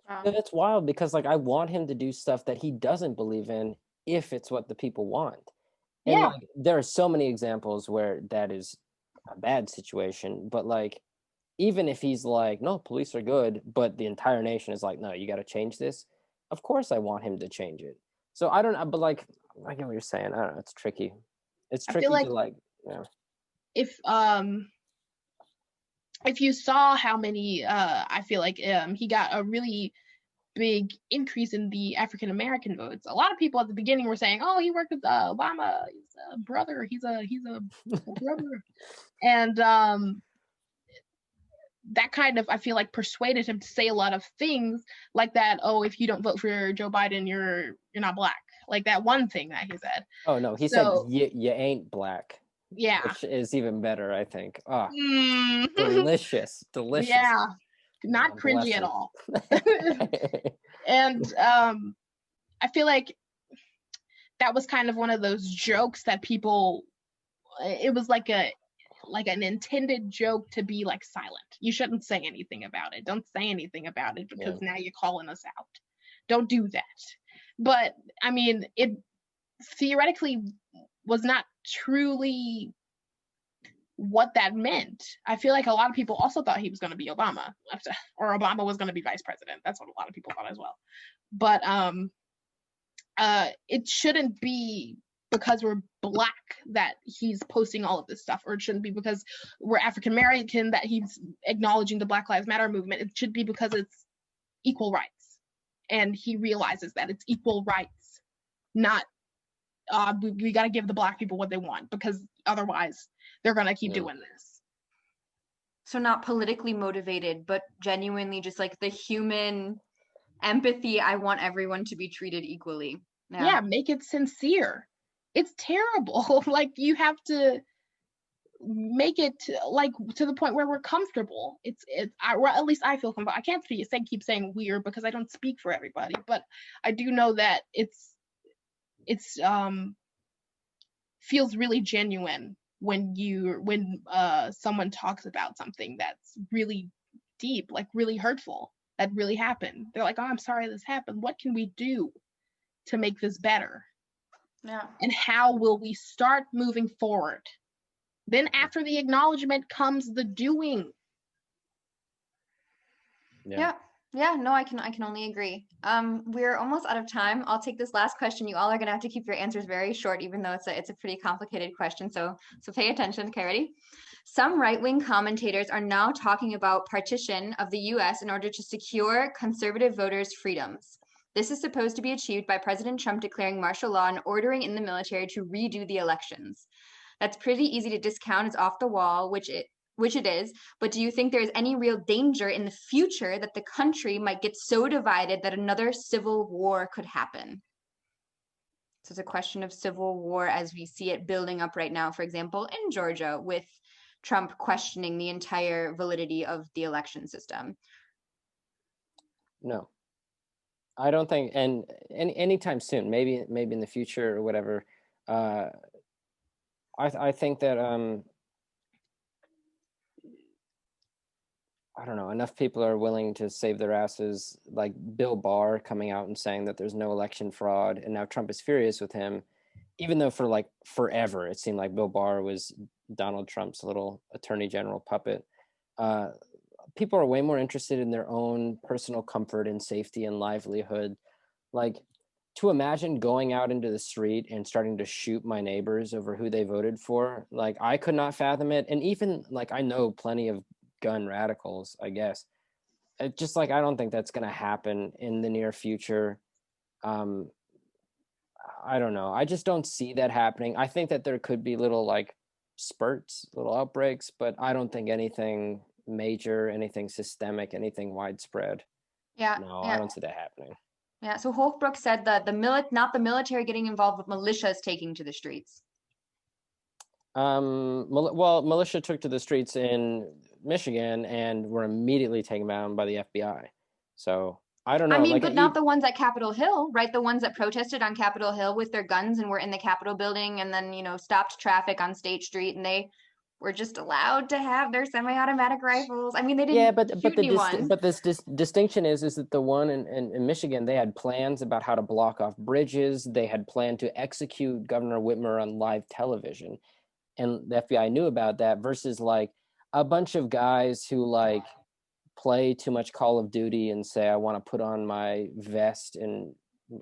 Yeah, that's wild, because like I want him to do stuff that he doesn't believe in if it's what the people want. And Yeah. like there are so many examples where that is a bad situation, but like even if he's like, no, police are good, but the entire nation is like, no, you got to change this. Of course I want him to change it. So I don't know, but like I get what you're saying. I don't know, it's tricky. It's tricky like to like, yeah. If you saw how many I feel like he got a really big increase in the African American votes. A lot of people at the beginning were saying, "Oh, he worked with Obama. He's a brother. He's a brother," and that kind of, I feel like, persuaded him to say a lot of things like that. Oh, if you don't vote for Joe Biden, you're not black. Like that one thing that he said. Oh no, he said you ain't black. Yeah, which is even better, I think. Delicious. Yeah, not cringy at all. And I feel like that was kind of one of those jokes that people, it was like an intended joke to be like silent. You shouldn't say anything about it. Don't say anything about it because now you're calling us out. Don't do that. But I mean, it theoretically was not truly what that meant. I feel like a lot of people also thought he was going to be Obama, or Obama was going to be vice president. That's what a lot of people thought as well. But it shouldn't be because we're black that he's posting all of this stuff, or it shouldn't be because we're African American that he's acknowledging the Black Lives Matter movement. It should be because it's equal rights, and he realizes that it's equal rights, not we got to give the black people what they want, because otherwise they're going to keep doing this. So not politically motivated, but genuinely just like the human empathy. I want everyone to be treated equally. Yeah, make it sincere. It's terrible. Like, you have to make it like to the point where we're comfortable. Or at least I feel comfortable. I can't keep saying weird because I don't speak for everybody, but I do know that it's feels really genuine when someone talks about something that's really deep, like really hurtful, that really happened. They're like, oh, I'm sorry this happened. What can we do to make this better? Yeah. And how will we start moving forward? Then after the acknowledgement comes the doing. Yeah. No, I can only agree. We're almost out of time. I'll take this last question. You all are gonna have to keep your answers very short, even though it's a pretty complicated question. So pay attention. Okay, ready? Some right-wing commentators are now talking about partition of the US in order to secure conservative voters' freedoms. This is supposed to be achieved by President Trump declaring martial law and ordering in the military to redo the elections. That's pretty easy to discount as off the wall, which it is, but do you think there is any real danger in the future that the country might get so divided that another civil war could happen? So it's a question of civil war as we see it building up right now, for example, in Georgia, with Trump questioning the entire validity of the election system. No, I don't think, and anytime soon, maybe in the future or whatever. I think that I don't know, enough people are willing to save their asses, like Bill Barr coming out and saying that there's no election fraud, and now Trump is furious with him, even though for like forever it seemed like Bill Barr was Donald Trump's little attorney general puppet. People are way more interested in their own personal comfort and safety and livelihood. Like, to imagine going out into the street and starting to shoot my neighbors over who they voted for, like, I could not fathom it. And even like, I know plenty of gun radicals, I guess. It just like, I don't think that's going to happen in the near future. I don't know. I just don't see that happening. I think that there could be little like spurts, little outbreaks, but I don't think anything major, anything systemic, anything widespread. Yeah. No, yeah. I don't see that happening. Yeah. So Holbrook said that not the military getting involved, but militias taking to the streets. Well, militia took to the streets in Michigan and were immediately taken down by the FBI. So I don't know. I mean, like, but not the ones at Capitol Hill, right? The ones that protested on Capitol Hill with their guns and were in the Capitol building and then, stopped traffic on State Street, and they were just allowed to have their semi-automatic rifles. I mean, they didn't shoot anyone. But this distinction is that the one in Michigan, they had plans about how to block off bridges. They had planned to execute Governor Whitmer on live television, and the FBI knew about that. Versus like a bunch of guys who like play too much Call of Duty and say, I want to put on my vest and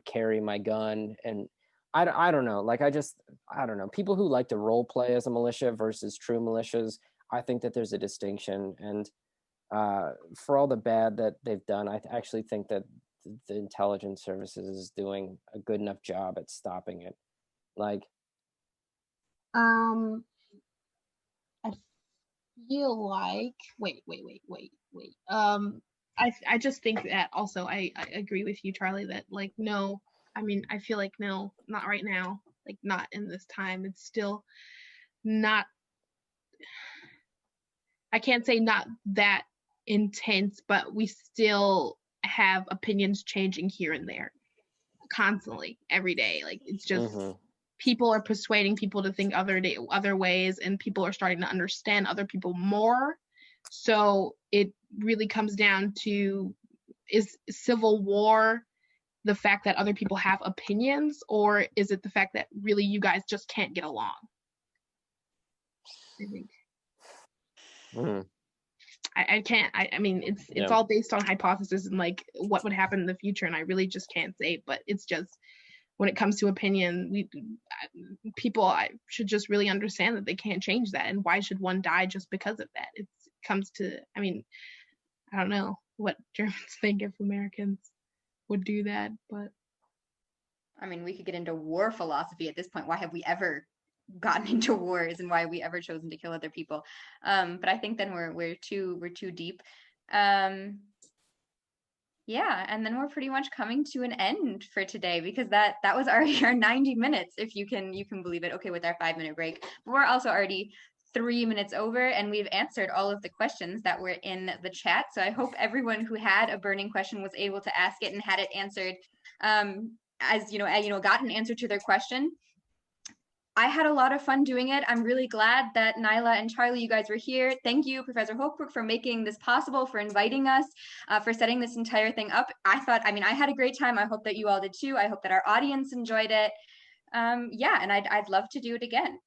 carry my gun. And I don't know. Like, I don't know. People who like to role play as a militia versus true militias, I think that there's a distinction. And for all the bad that they've done, I actually think that the intelligence services is doing a good enough job at stopping it. Like, I feel like wait. I just think that also I agree with you, Charlie, that like no, I mean I feel like no, not right now, like not in this time. It's still not, I can't say not that intense, but we still have opinions changing here and there constantly every day. Like it's just people are persuading people to think other ways, and people are starting to understand other people more. So it really comes down to, is civil war the fact that other people have opinions, or is it the fact that really you guys just can't get along? I think. I can't. I mean, it's all based on hypothesis and like what would happen in the future, and I really just can't say. But it's just, when it comes to opinion, people should just really understand that they can't change that, and why should one die just because of that? It comes to, I mean, I don't know what Germans think if Americans would do that, but I mean, we could get into war philosophy at this point. Why have we ever gotten into wars, and why have we ever chosen to kill other people? But I think then we're too deep. Yeah, and then we're pretty much coming to an end for today, because that was already our 90 minutes, if you can believe it. Okay, with our 5-minute break, but we're also already 3 minutes over, and we've answered all of the questions that were in the chat. So I hope everyone who had a burning question was able to ask it and had it answered, got an answer to their question. I had a lot of fun doing it. I'm really glad that Nyla and Charlie, you guys were here. Thank you, Professor Holbrook, for making this possible, for inviting us, for setting this entire thing up. I had a great time. I hope that you all did too. I hope that our audience enjoyed it. Yeah, and I'd love to do it again.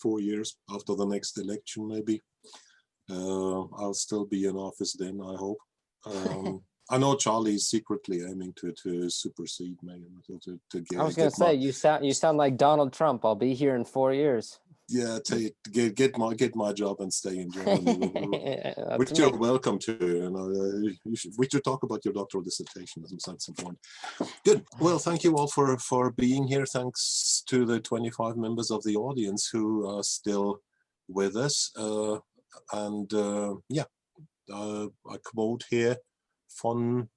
4 years after the next election, maybe. I'll still be in office then, I hope. I know Charlie is secretly aiming to supersede me. To get, I was going to say, you sound like Donald Trump. I'll be here in 4 years. Yeah, get my job and stay in Germany, which you're welcome to. We should talk about your doctoral dissertation at some point. Good. Well, thank you all for being here. Thanks to the 25 members of the audience who are still with us. I quote here von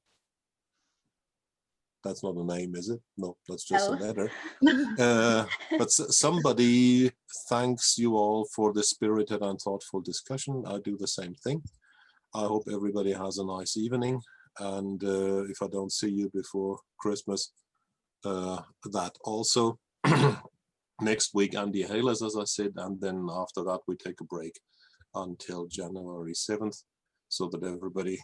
That's not a name, is it? No, that's just a Oh. letter. But somebody thanks you all for the spirited and thoughtful discussion. I do the same thing. I hope everybody has a nice evening. And if I don't see you before Christmas, that also. Next week, Andy Hailers, as I said, and then after that, we take a break until January 7th, so that everybody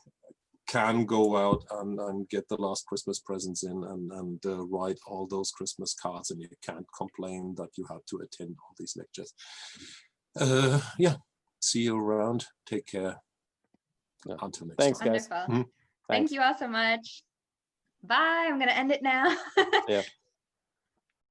can go out and get the last Christmas presents in and write all those Christmas cards, and you can't complain that you had to attend all these lectures. Yeah, see you around. Take care. Yeah. Until next Thanks, time. guys. Wonderful. Mhm. Thank you all so much. Bye. I'm going to end it now. Yeah.